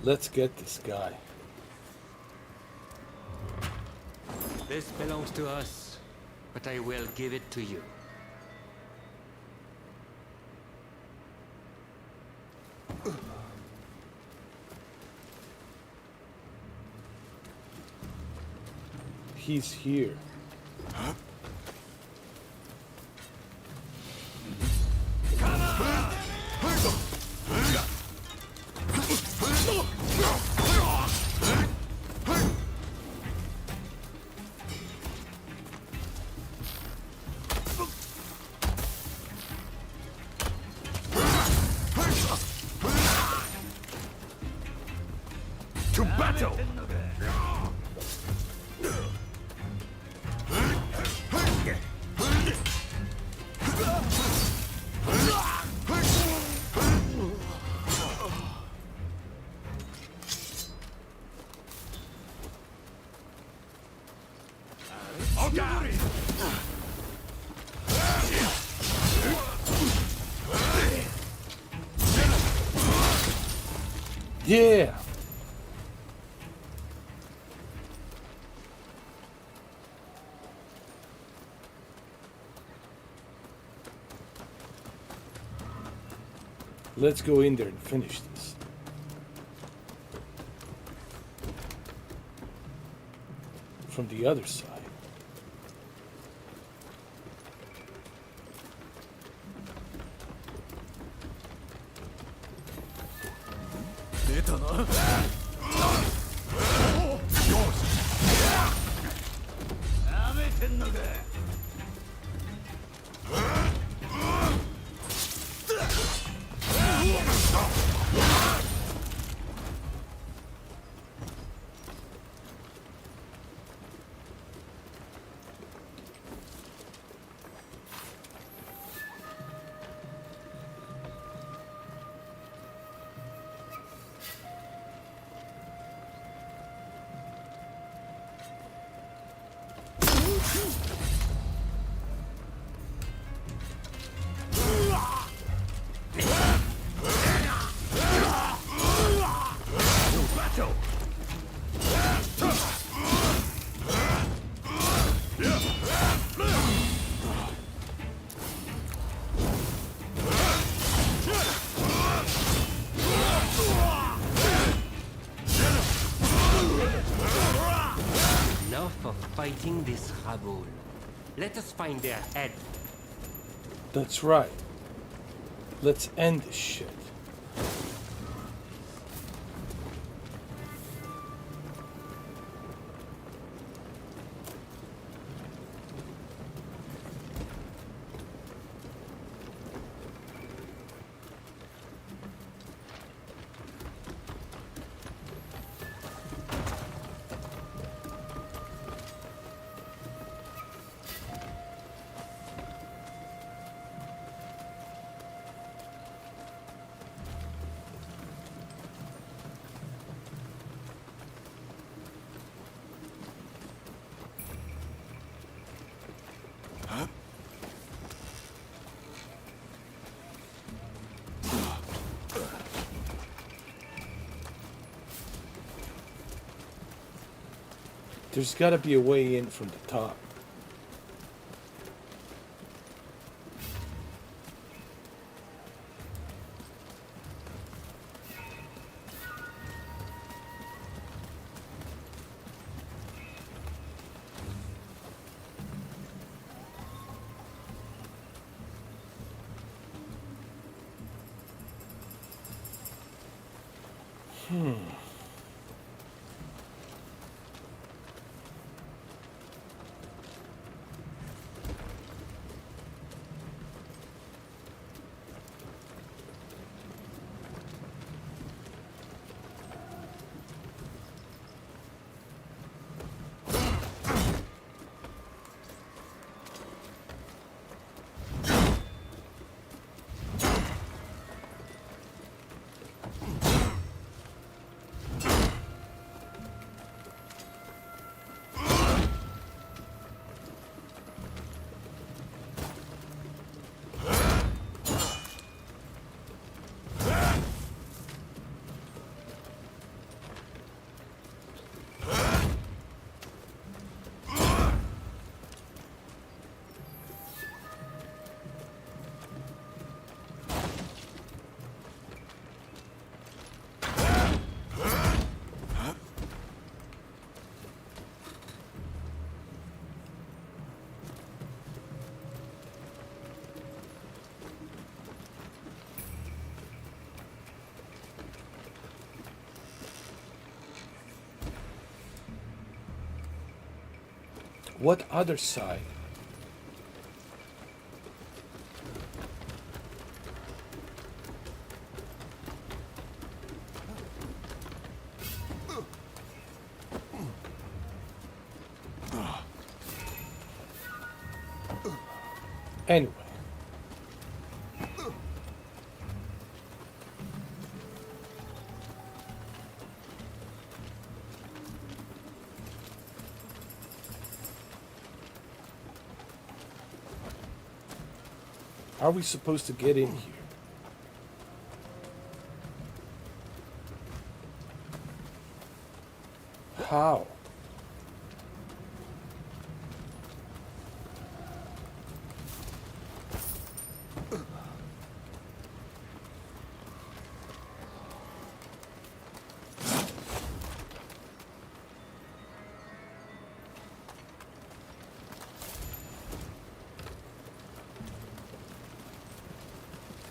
S1: Let's get this guy.
S8: This belongs to us, but I will give it to you.
S1: He's here.
S11: To battle!
S1: Yeah. Let's go in there and finish this. From the other side.
S9: fighting this rabble. Let us find their head.
S1: That's right. Let's end this shit. There's got to be a way in from the top. What other side? Anyway. How are we supposed to get in here? How?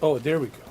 S1: Oh, there we go.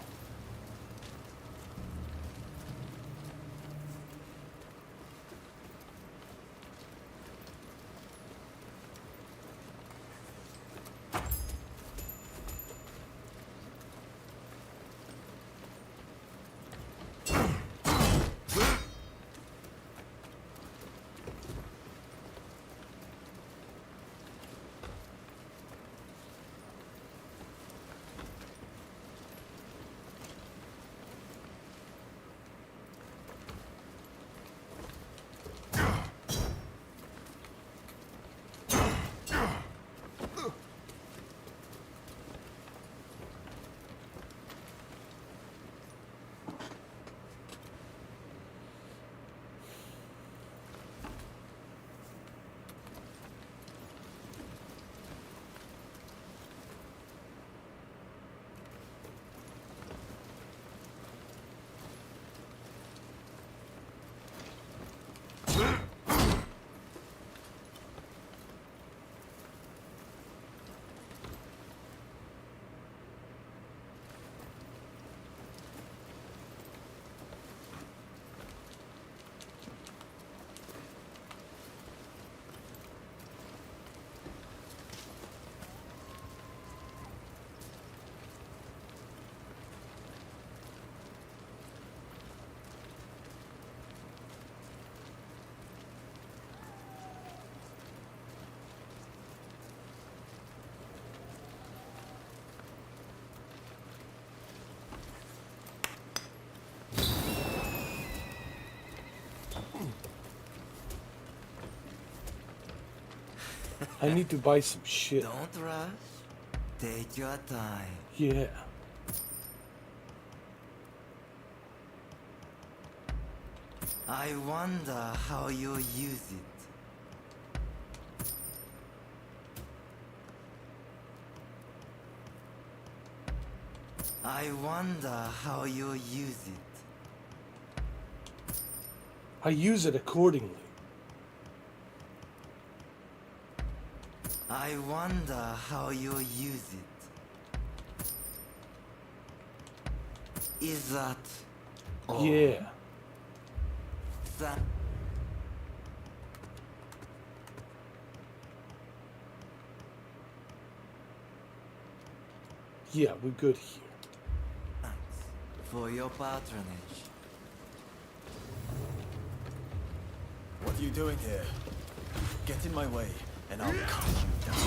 S1: I need to buy some shit.
S12: Don't rush. Take your time.
S1: Yeah.
S12: I wonder how you use it. I wonder how you use it.
S1: I use it accordingly.
S12: I wonder how you use it. Is that all?
S1: Yeah.
S12: That
S1: Yeah, we're good here.
S12: thanks for your patronage.
S3: What are you doing here? Get in my way, and I'll cut you down.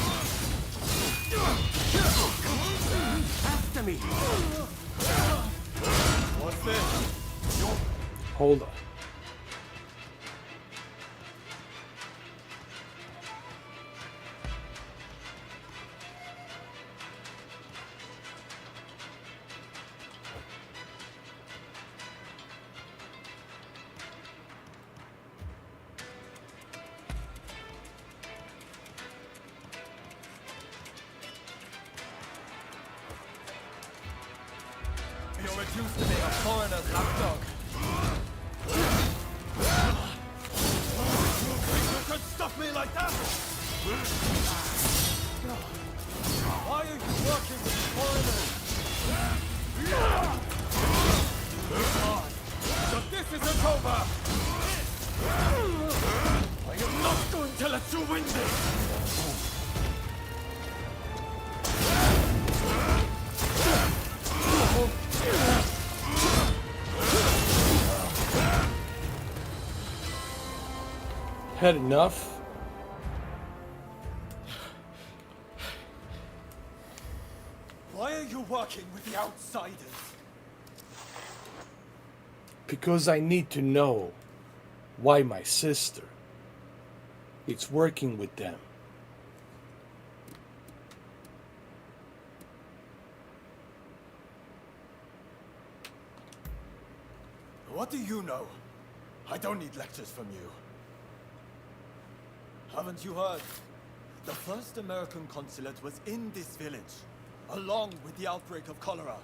S9: After me!
S3: What's this?
S1: Hold on.
S3: You're reduced to being a foreigner's lapdog. You could stop me like that? Why are you working with foreigners? So this isn't over! I am not going to let you win this!
S1: Had enough?
S3: Why are you working with the outsiders?
S1: Because I need to know why my sister is working with them.
S3: What do you know? I don't need lectures from you. Haven't you heard? The first American consulate was in this village, along with the outbreak of cholera.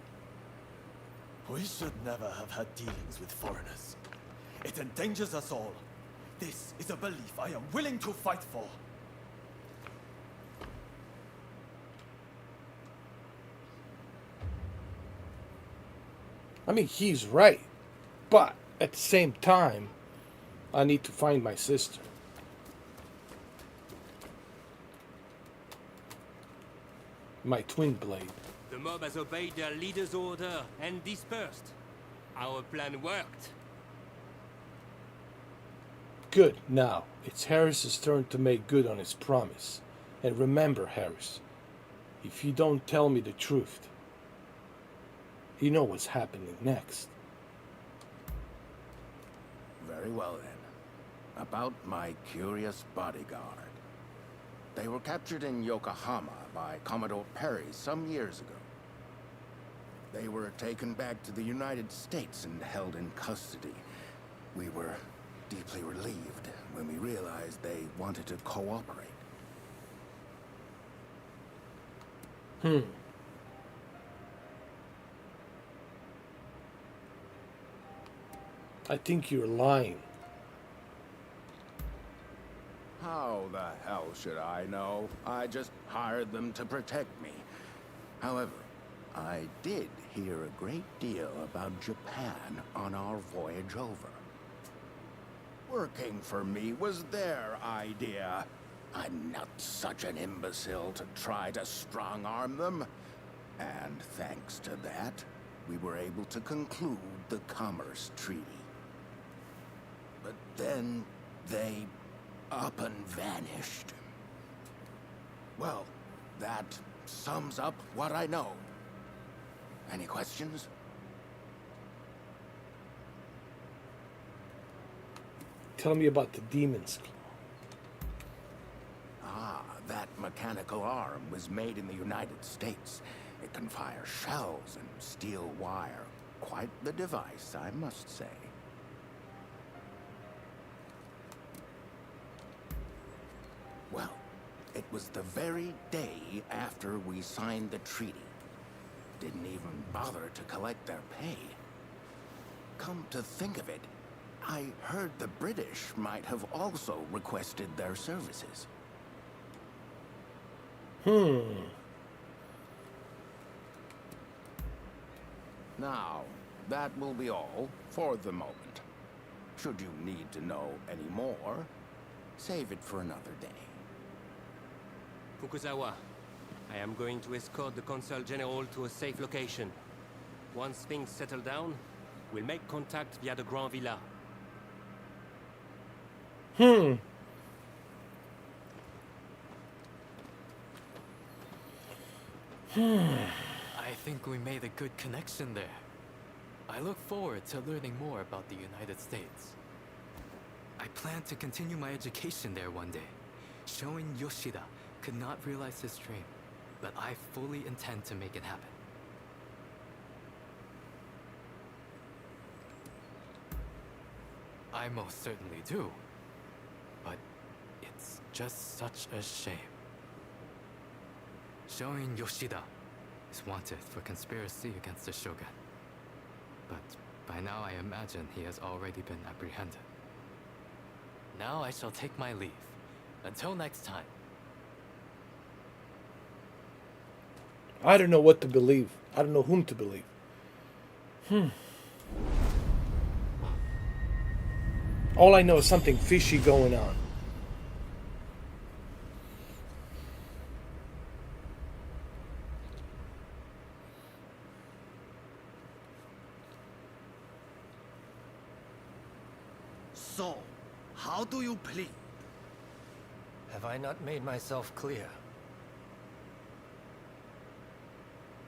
S3: We should never have had dealings with foreigners. It endangers us all. This is a belief I am willing to fight for.
S1: I mean, he's right. But at the same time, I need to find my sister. My twin blade.
S9: The mob has obeyed their leader's order and dispersed. Our plan worked.
S1: Good. Now, it's Harris's turn to make good on his promise. And remember, Harris, if you don't tell me the truth, you know what's happening next.
S10: Very well then. About my curious bodyguard. They were captured in Yokohama by Commodore Perry some years ago. They were taken back to the United States and held in custody. We were deeply relieved when we realized they wanted to cooperate.
S1: I think you're lying.
S10: How the hell should I know? I just hired them to protect me. However, I did hear a great deal about Japan on our voyage over. Working for me was their idea. I'm not such an imbecile to try to strong-arm them. And thanks to that, we were able to conclude the Commerce Treaty. But then they up and vanished. Well, that sums up what I know. Any questions?
S1: Tell me about the Demon's Claw.
S10: Ah, mechanical arm was made in the United States. It can fire shells and steel wire. Quite the device, I must say. Well, it was the very day after we signed the treaty. Didn't even bother to collect their pay. Come to think of it, I heard the British might have also requested their services. Now, that will be all for the moment. Should you need to know any more, save it for another day.
S9: Fukuzawa, I am going to escort the Consul General to a safe location. Once things settle down, we'll make contact via the Grand Villa.
S6: I think we made a good connection there. I look forward to learning more about the United States. I plan to continue my education there one day. Showing Yoshida could not realize his dream, but I fully intend to make it happen. I most certainly do. But it's just such a shame. Showing Yoshida is wanted for conspiracy against the Shogun. But by now I imagine he has already been apprehended. Now I shall take my leave. Until next time.
S1: I don't know what to believe. I don't know whom to believe. All I know is something fishy going on.
S4: So, how do you plead? Have I not made myself clear?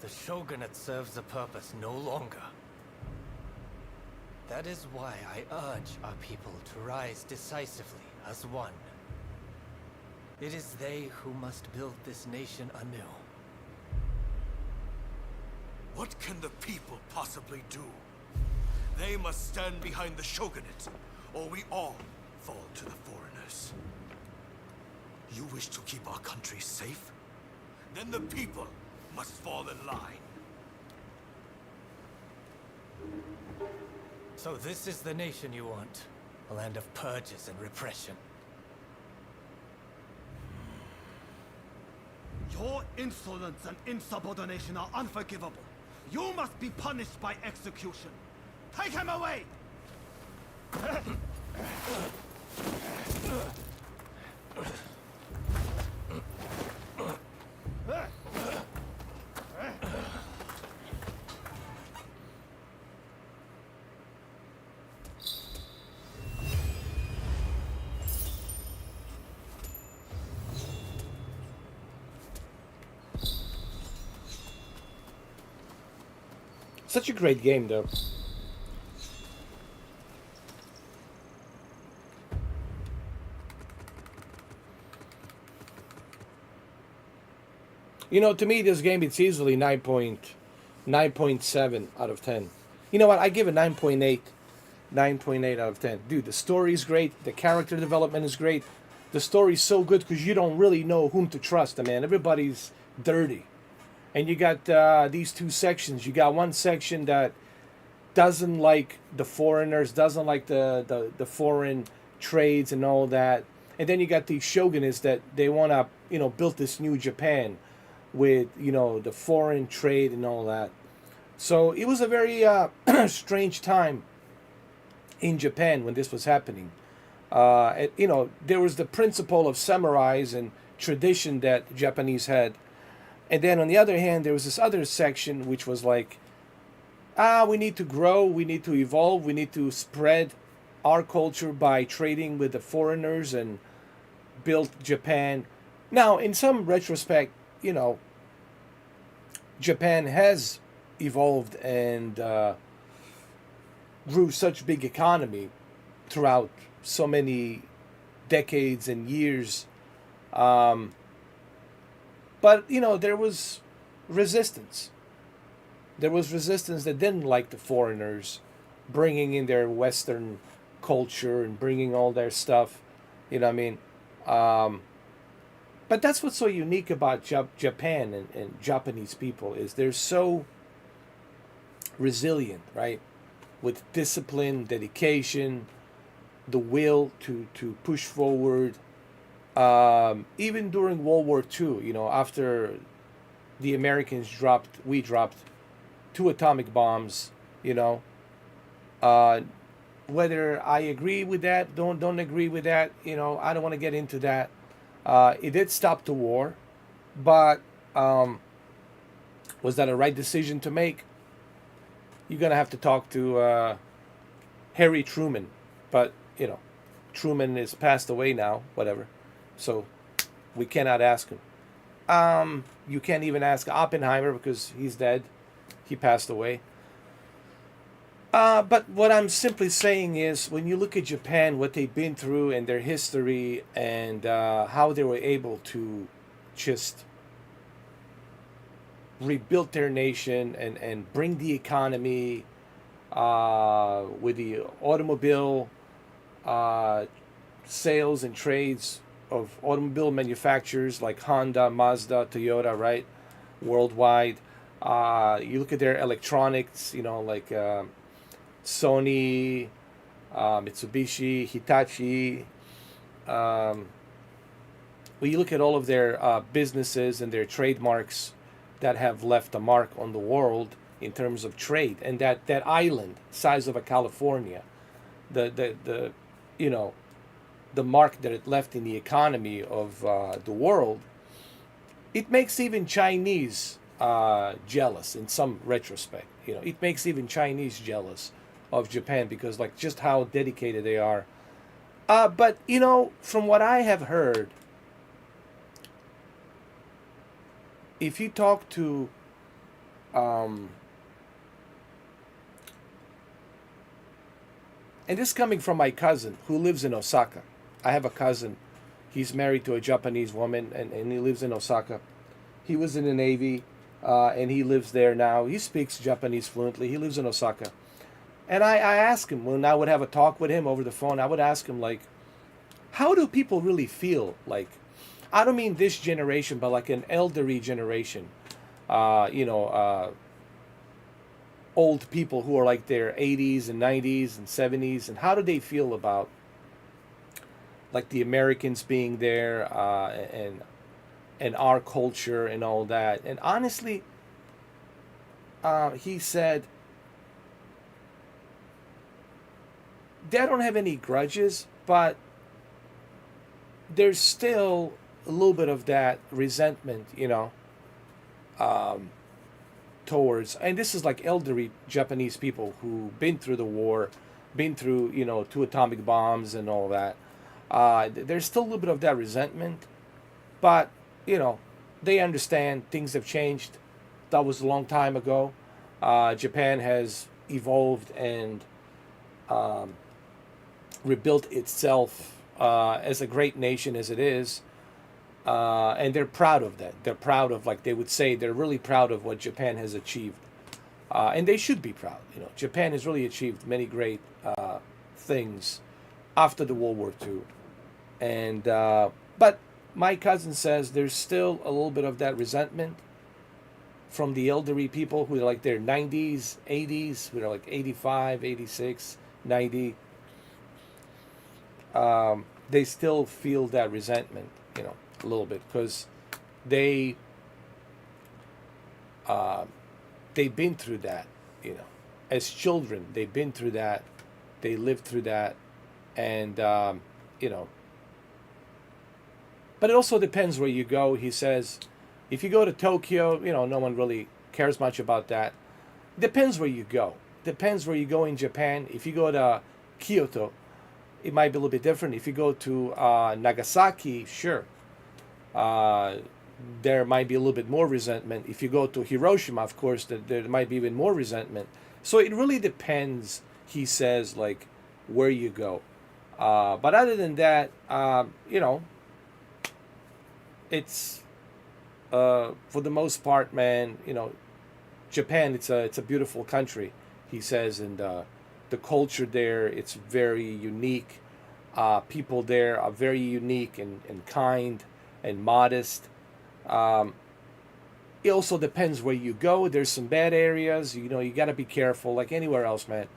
S4: The shogunate serves a purpose no longer. That is why I urge our people to rise decisively as one. It is they who must build this nation anew.
S11: What can the people possibly do? They must stand behind the shogunate, or we all fall to the foreigners. You wish to keep our country safe? Then the people must fall in line.
S4: So this is the nation you want? A land of purges and repression.
S3: Your insolence and insubordination are unforgivable. You must be punished by execution. Take him away!
S1: Such a great game, though. You know, to me, this game, it's easily 9.7 out of 10. You know what? I give it 9.8. 9.8 out of 10. Dude, the story is great. The character development is great. The story's so good because you don't really know whom to trust, man. Everybody's dirty. And you got these two sections. You got one section that doesn't like the foreigners, doesn't like the foreign trades and all that. And then you got these shogunates that they want to, build this new Japan with, the foreign trade and all that. So it was a very strange time in Japan when this was happening. There was the principle of samurais and tradition that the Japanese had. And then on the other hand, there was this other section which was like, we need to grow, we need to evolve, we need to spread our culture by trading with the foreigners and build Japan. Now, in some retrospect, Japan has evolved and grew such big economy throughout so many decades and years. But there was resistance. There was resistance that didn't like the foreigners bringing in their Western culture and bringing all their stuff. You know what I mean? But that's what's so unique about Japan and Japanese people is they're so resilient, right? With discipline, dedication, the will to push forward. Even during World War II, after the Americans we dropped 2 atomic bombs, whether I agree with that, don't agree with that, I don't want to get into that. It did stop the war, but was that a right decision to make? You're gonna have to talk to Harry Truman, but Truman is passed away now, whatever. So we cannot ask him. You can't even ask Oppenheimer because he's dead. He passed away. But what I'm simply saying is when you look at Japan, what they've been through and their history and how they were able to just rebuild their nation and bring the economy with the automobile sales and trades of automobile manufacturers like Honda, Mazda, Toyota, right? Worldwide. You look at their electronics, like Sony, Mitsubishi, Hitachi. When you look at all of their businesses and their trademarks that have left a mark on the world in terms of trade, and that island size of a California, the mark that it left in the economy of the world, it makes even Chinese jealous in some retrospect. It makes even Chinese jealous of Japan because just how dedicated they are. But from what I have heard, if you talk to and this is coming from my cousin who lives in Osaka. I have a cousin. He's married to a Japanese woman and he lives in Osaka. He was in the Navy and he lives there now. He speaks Japanese fluently. He lives in Osaka. And I asked him, when I would have a talk with him over the phone, I would ask him, how do people really feel? I don't mean this generation, but an elderly generation. Old people who are their 80s and 90s and 70s, and how do they feel about the Americans being there and our culture and all that? And honestly, he said they don't have any grudges, but there's still a little bit of that resentment, towards, and this is elderly Japanese people who've been through the war, been through 2 atomic bombs and all that. There's still a little bit of that resentment, but they understand things have changed. That was a long time ago. Japan has evolved and rebuilt itself as a great nation as it is. And they're proud of that. They're proud of, they would say, they're really proud of what Japan has achieved. And they should be proud. Japan has really achieved many great things after the World War II. And but my cousin says there's still a little bit of that resentment from the elderly people who are their 90s, 80s, who are 85, 86, 90. They still feel that resentment, a little bit, because they've been through that, as children. They've been through that, they lived through that, and but it also depends where you go. He says if you go to Tokyo, no one really cares much about that. Depends where you go. Depends where you go in Japan. If you go to Kyoto, it might be a little bit different. If you go to Nagasaki, sure, there might be a little bit more resentment. If you go to Hiroshima, of course, there might be even more resentment. So it really depends, he says, where you go. But other than that, it's for the most part, man, Japan, it's a beautiful country, he says, and the culture there, it's very unique. People there are very unique and kind and modest. It also depends where you go. There's some bad areas. You got to be careful, like anywhere else, man.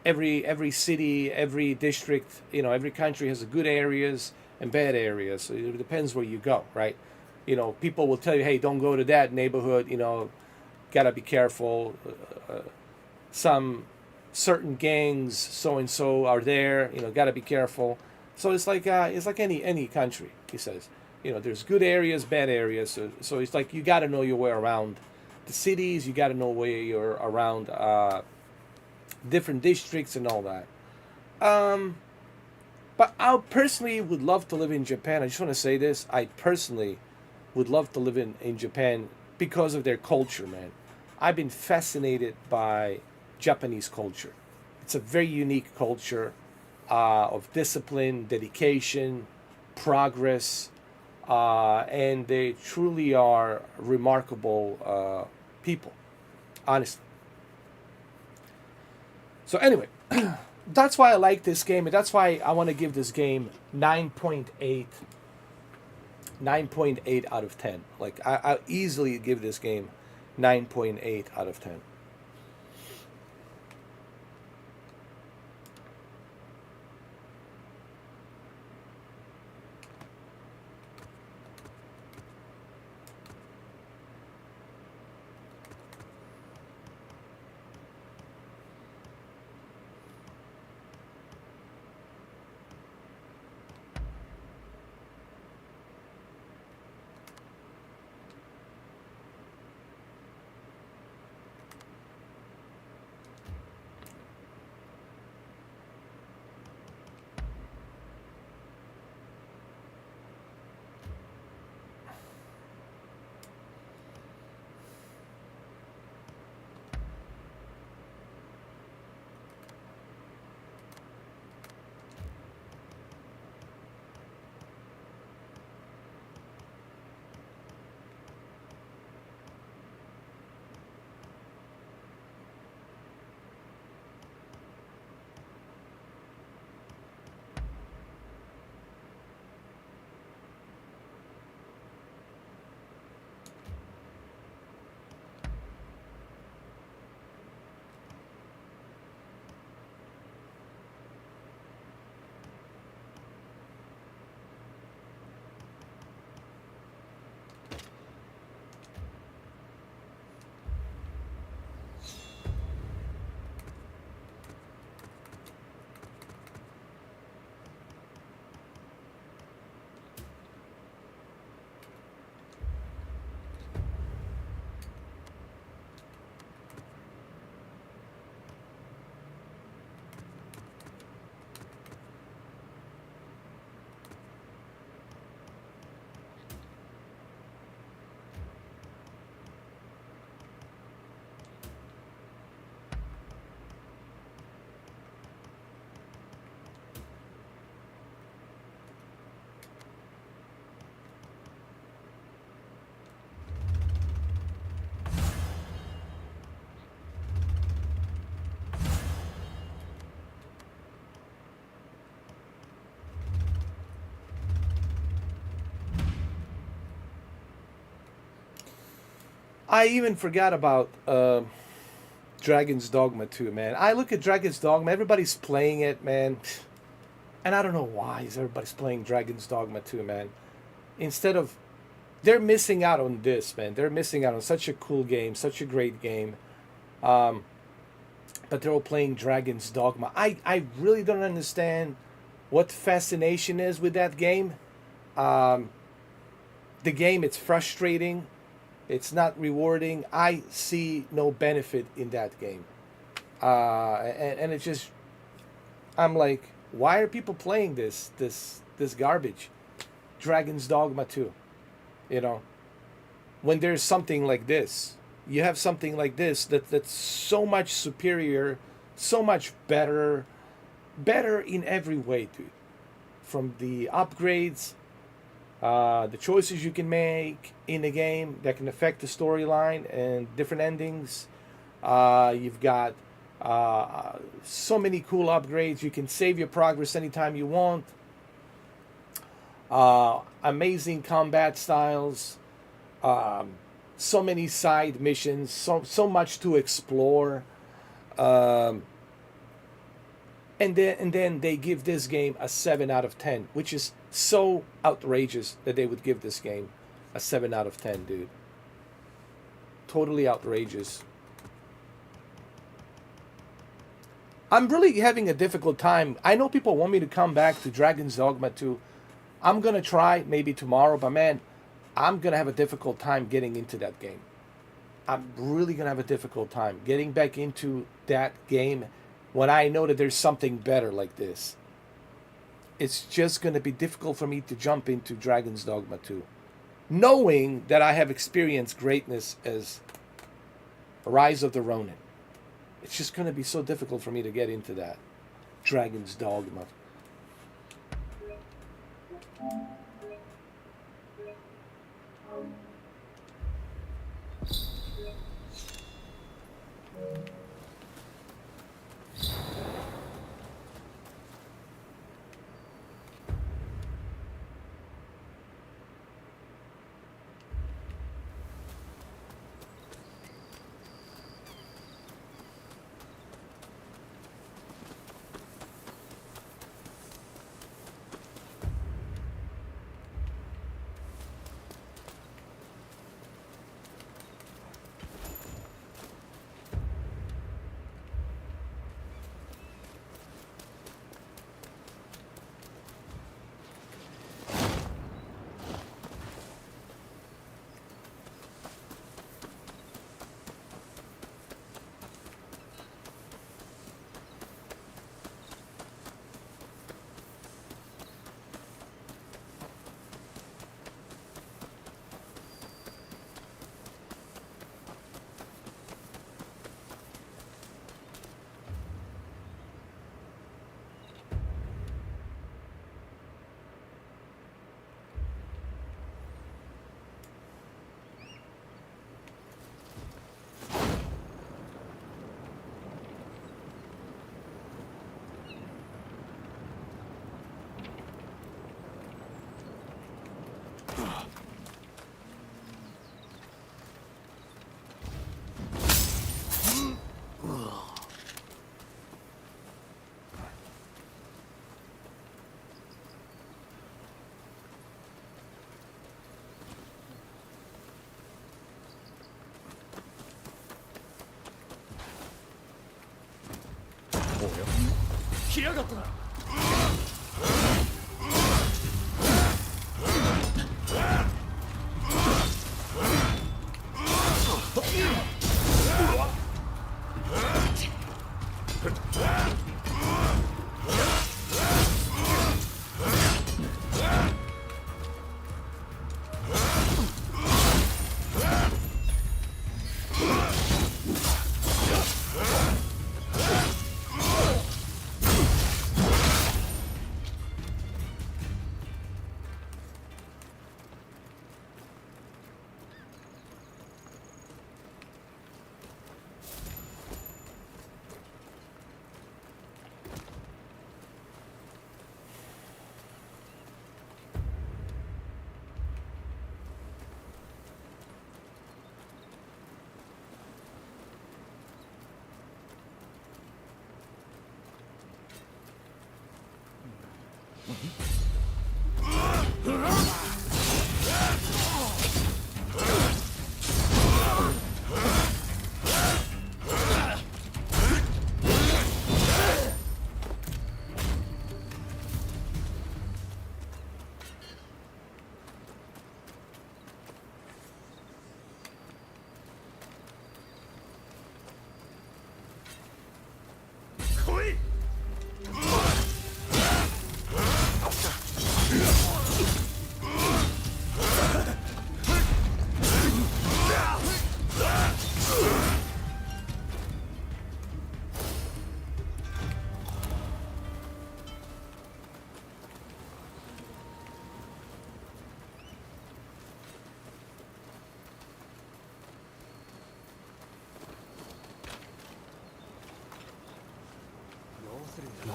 S1: Every city, every district, every country has good areas and bad areas. So it depends where you go, right? People will tell you, hey, don't go to that neighborhood. Gotta be careful. Some certain gangs, so and so, are there. Gotta be careful. So it's like any country, he says. There's good areas, bad areas. So it's like you gotta know your way around the cities. You gotta know where you're around different districts and all that. But I personally would love to live in Japan. I just want to say this. I personally would love to live in Japan because of their culture, man. I've been fascinated by Japanese culture. It's a very unique culture of discipline, dedication, progress, and they truly are remarkable people, honestly. So anyway, that's why I like this game, and that's why I want to give this game 9.8 out of 10. Like I'll easily give this game 9.8 out of 10. I even forgot about Dragon's Dogma 2, man. I look at Dragon's Dogma, everybody's playing it, man. And I don't know why everybody's playing Dragon's Dogma 2, man. Instead of, they're missing out on this, man. They're missing out on such a cool game, such a great game. But they're all playing Dragon's Dogma. I really don't understand what fascination is with that game. The game, it's frustrating. It's not rewarding. I see no benefit in that game. And it's just, I'm like, why are people playing this garbage? Dragon's Dogma 2. When there's something like this, you have something like this that's so much superior, so much better in every way, dude. From the upgrades, the choices you can make in the game that can affect the storyline and different endings. You've got so many cool upgrades. You can save your progress anytime you want. Amazing combat styles. So many side missions. So much to explore. And then they give this game a 7 out of 10, which is so outrageous that they would give this game a 7 out of 10, dude. Totally outrageous. I'm really having a difficult time. I know people want me to come back to Dragon's Dogma 2. I'm going to try maybe tomorrow, but man, I'm going to have a difficult time getting into that game. I'm really going to have a difficult time getting back into that game when I know that there's something better like this. It's just going to be difficult for me to jump into Dragon's Dogma 2. Knowing that I have experienced greatness as Rise of the Ronin. It's just going to be so difficult for me to get into that. Dragon's Dogma.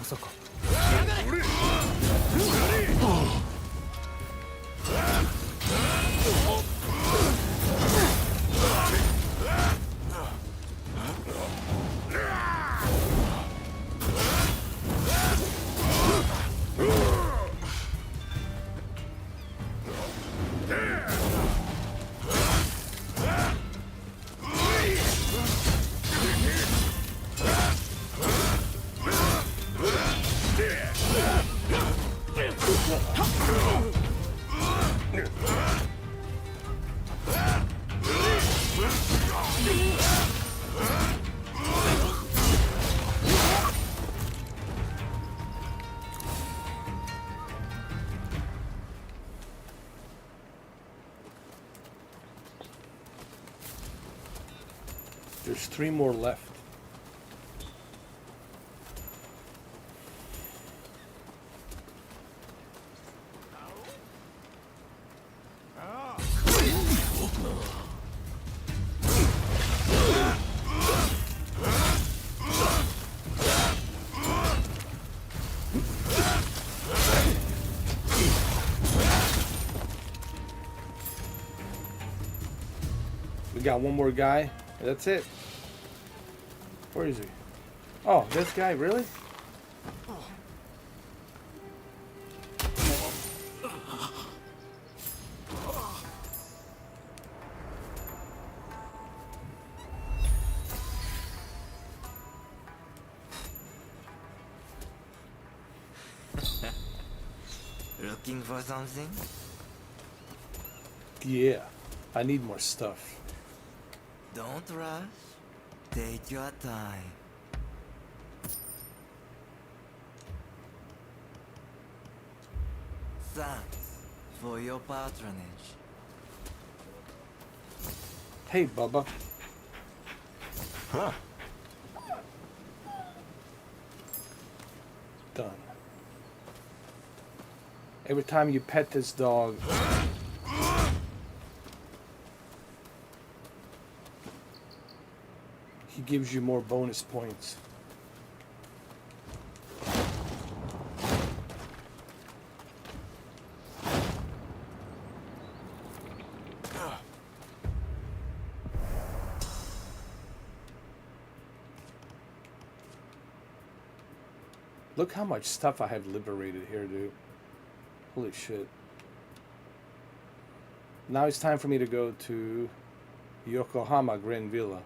S2: まさか。
S1: There's 3 more left. We got one more guy. That's it. Where is he? Oh, this guy, really?
S12: Looking for something?
S1: Yeah, I need more stuff.
S12: Don't rush. Take your time. Thanks for your patronage.
S1: Hey, Bubba.
S10: Huh.
S1: Done. Every time you pet this dog, he gives you more bonus points. Look how much stuff I have liberated here, dude. Holy shit. Now it's time for me to go to Yokohama Grand Villa.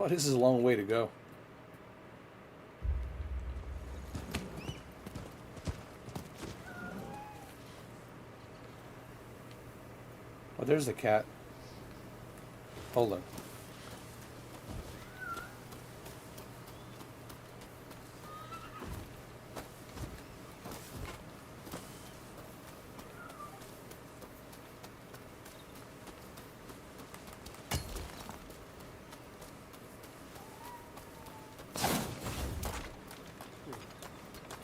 S1: Oh, this is a long way to go. there's the cat. Hold on.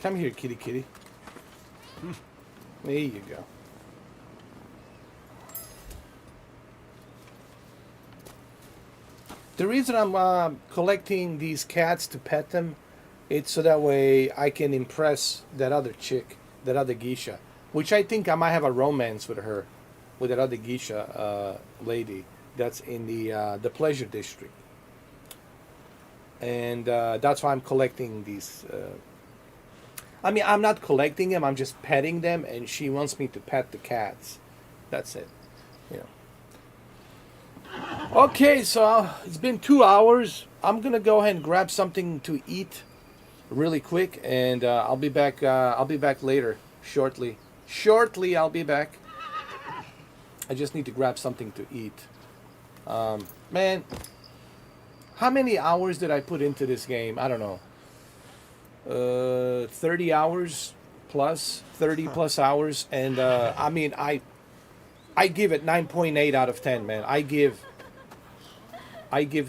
S1: Come here, kitty kitty. There you go. The reason I'm collecting these cats to pet them, it's so that way I can impress that other chick, that other geisha, which I think I might have a romance with her, with that other geisha lady that's in the pleasure district, and that's why I'm collecting these. I mean, I'm not collecting them. I'm just petting them, and she wants me to pet the cats. That's it. You know. Okay, so it's been 2 hours. I'm gonna go ahead and grab something to eat, really quick, and I'll be back. I'll be back later, shortly. Shortly, I'll be back. I just need to grab something to eat. Man, how many hours did I put into this game? I don't know. 30 hours plus, 30 plus hours, and I mean, I give it 9.8 out of 10, man. I give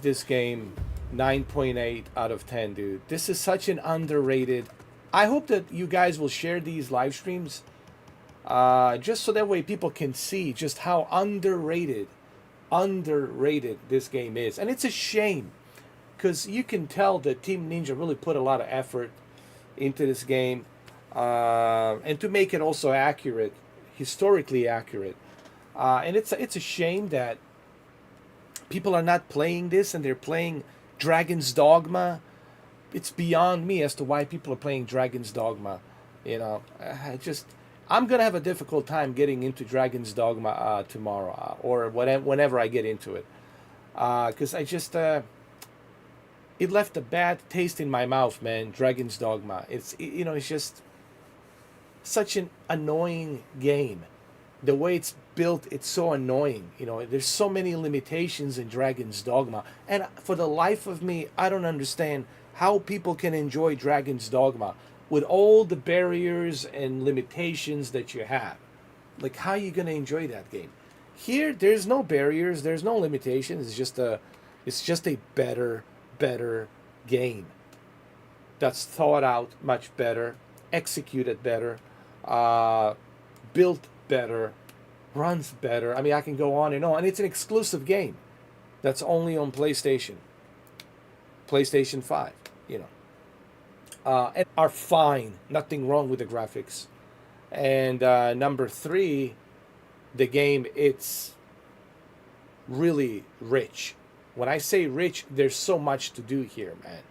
S1: this game 9.8 out of 10, dude. This is such an underrated. I hope that you guys will share these live streams, just so that way people can see just how underrated this game is. And it's a shame, because you can tell that Team Ninja really put a lot of effort into this game, and to make it also accurate, historically accurate. And it's a shame that people are not playing this and they're playing Dragon's Dogma. It's beyond me as to why people are playing Dragon's Dogma. You know, I'm gonna have a difficult time getting into Dragon's Dogma tomorrow, or whenever I get into it, because I just it left a bad taste in my mouth, man. Dragon's Dogma. It's just such an annoying game. The way it's built, it's so annoying. You know, there's so many limitations in Dragon's Dogma, and for the life of me, I don't understand how people can enjoy Dragon's Dogma with all the barriers and limitations that you have. Like, how are you gonna enjoy that game? Here, there's no barriers, there's no limitations. It's just a better game that's thought out much better, executed better, built better, runs better. I mean, I can go on, and it's an exclusive game that's only on PlayStation 5, and are fine, nothing wrong with the graphics. And number 3, the game, it's really rich. When I say rich, there's so much to do here, man.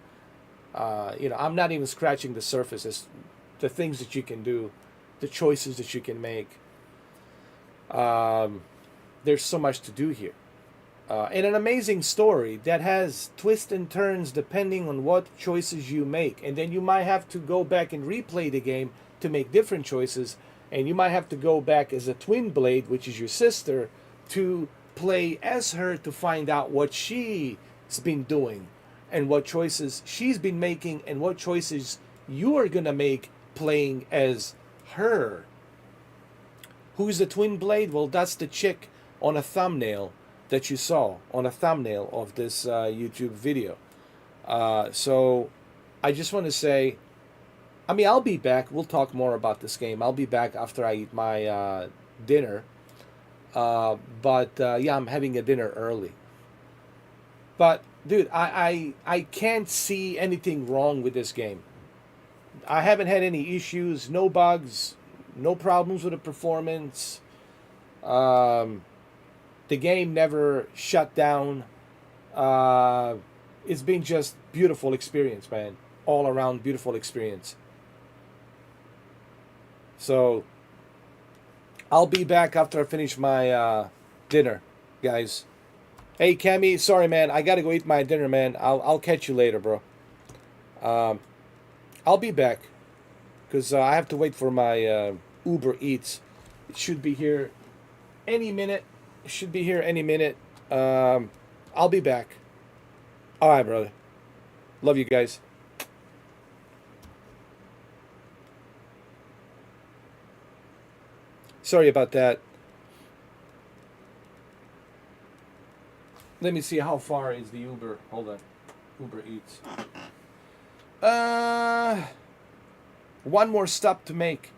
S1: I'm not even scratching the surface as the things that you can do, the choices that you can make. There's so much to do here. And an amazing story that has twists and turns depending on what choices you make. And then you might have to go back and replay the game to make different choices. And you might have to go back as a twin blade, which is your sister, to play as her to find out what she's been doing and what choices she's been making and what choices you are going to make playing as her. Who's the twin blade? Well, that's the chick on a thumbnail that you saw on a thumbnail of this YouTube video. So I just want to say, I mean, I'll be back. We'll talk more about this game. I'll be back after I eat my dinner. But yeah, I'm having a dinner early. But dude, I can't see anything wrong with this game. I haven't had any issues, no bugs, no problems with the performance. The game never shut down. It's been just beautiful experience, man. All around beautiful experience. So I'll be back after I finish my dinner, guys. Hey, Cammy, sorry, man. I gotta go eat my dinner, man. I'll catch you later, bro. I'll be back because I have to wait for my Uber Eats. It should be here any minute. Should be here any minute. I'll be back. All right, brother. Love you guys. Sorry about that. Let me see how far is the Uber. Hold on. Uber Eats. One more stop to make.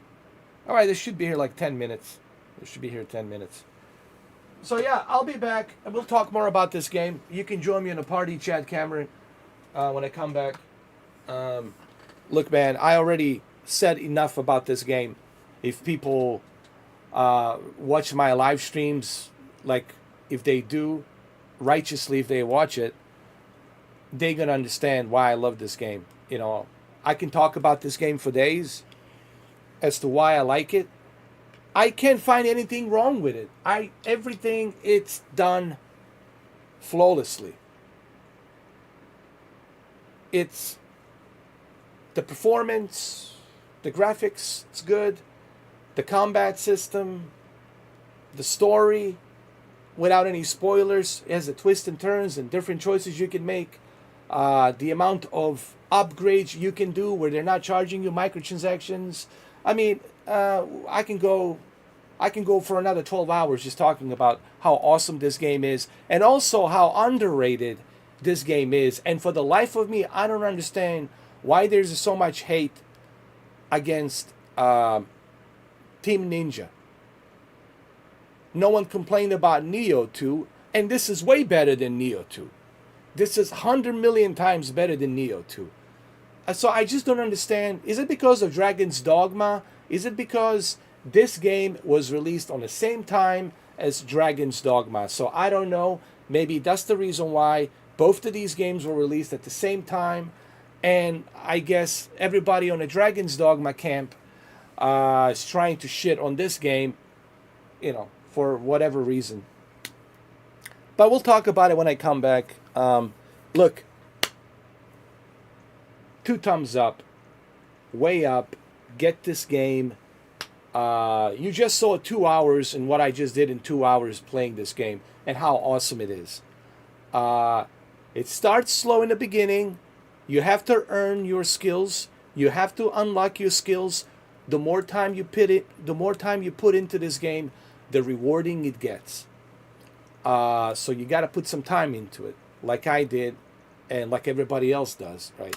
S1: All right, this should be here like 10 minutes. This should be here 10 minutes. So yeah, I'll be back and we'll talk more about this game. You can join me in a party chat, Cameron, when I come back. Look, man, I already said enough about this game. If people watch my live streams, like if they do, righteously, if they watch it, they're gonna understand why I love this game. You know, I can talk about this game for days as to why I like it. I can't find anything wrong with it. Everything, it's done flawlessly. It's the performance, the graphics, it's good. The combat system, the story, without any spoilers, it has the twists and turns and different choices you can make. The amount of upgrades you can do where they're not charging you microtransactions. I mean, I can go for another 12 hours just talking about how awesome this game is and also how underrated this game is. And for the life of me, I don't understand why there's so much hate against Team Ninja. No one complained about Neo 2, and this is way better than Neo 2. This is 100 million times better than Neo 2. So I just don't understand. Is it because of Dragon's Dogma? Is it because this game was released on the same time as Dragon's Dogma? So I don't know. Maybe that's the reason why both of these games were released at the same time. And I guess everybody on the Dragon's Dogma camp is trying to shit on this game, you know, for whatever reason. But we'll talk about it when I come back. Look, 2 thumbs up, way up, get this game. You just saw 2 hours and what I just did in 2 hours playing this game and how awesome it is. It starts slow in the beginning. You have to earn your skills. You have to unlock your skills. The more time you put into this game, the rewarding it gets. So you got to put some time into it, like I did, and like everybody else does, right?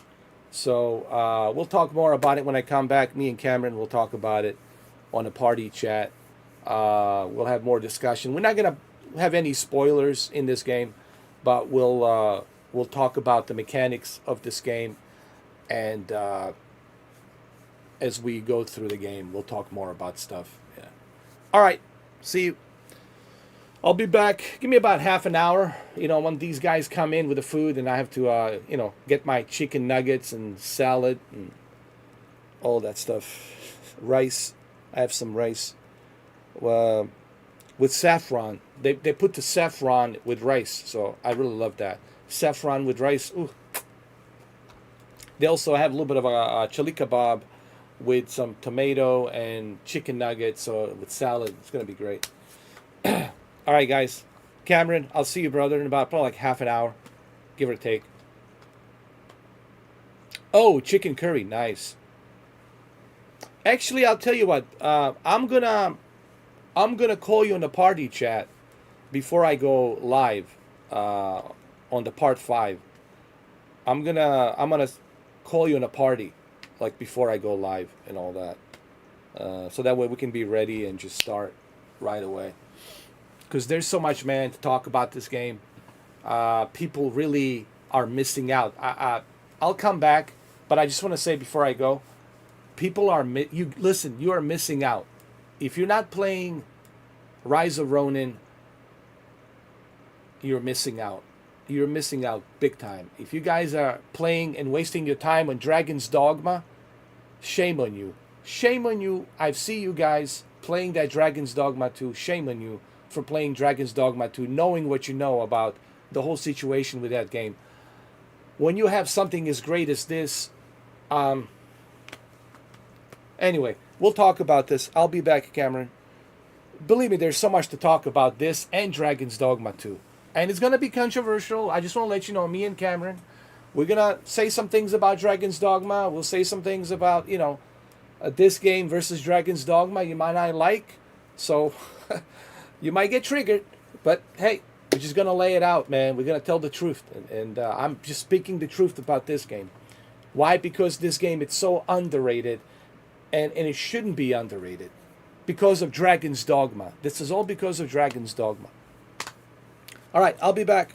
S1: So we'll talk more about it when I come back. Me and Cameron will talk about it on a party chat. We'll have more discussion. We're not gonna have any spoilers in this game, but we'll talk about the mechanics of this game, and as we go through the game, we'll talk more about stuff. Yeah. All right. See you. I'll be back. Give me about half an hour. You know, when these guys come in with the food, and I have to, you know, get my chicken nuggets and salad and all that stuff. Rice. I have some rice. With saffron. They put the saffron with rice, so I really love that. Saffron with rice. Ooh. They also have a little bit of a chili kebab with some tomato and chicken nuggets, so with salad. It's going to be great. All right, guys. Cameron, I'll see you, brother, in about probably like half an hour, give or take. Oh, chicken curry. Nice. Actually, I'll tell you what. I'm gonna call you in the party chat before I go live on the part 5. I'm gonna call you in a party like before I go live and all that, so that way we can be ready and just start right away. Because there's so much, man, to talk about this game. People really are missing out. I'll come back, but I just want to say before I go, people are you are missing out. If you're not playing Rise of Ronin, you're missing out. You're missing out big time. If you guys are playing and wasting your time on Dragon's Dogma, shame on you. Shame on you. I see you guys playing that Dragon's Dogma 2. Shame on you for playing Dragon's Dogma 2, knowing what you know about the whole situation with that game. When you have something as great as this, anyway, we'll talk about this. I'll be back, Cameron. believe me, there's so much to talk about this and Dragon's Dogma too. And it's going to be controversial. I just want to let you know, me and Cameron, we're going to say some things about Dragon's Dogma. We'll say some things about, you know, this game versus Dragon's Dogma you might not like. So you might get triggered. But hey, we're just going to lay it out, man. We're going to tell the truth. And I'm just speaking the truth about this game. Why? Because this game, it's so underrated. And it shouldn't be underrated. Because of Dragon's Dogma. This is all because of Dragon's Dogma. All right, I'll be back.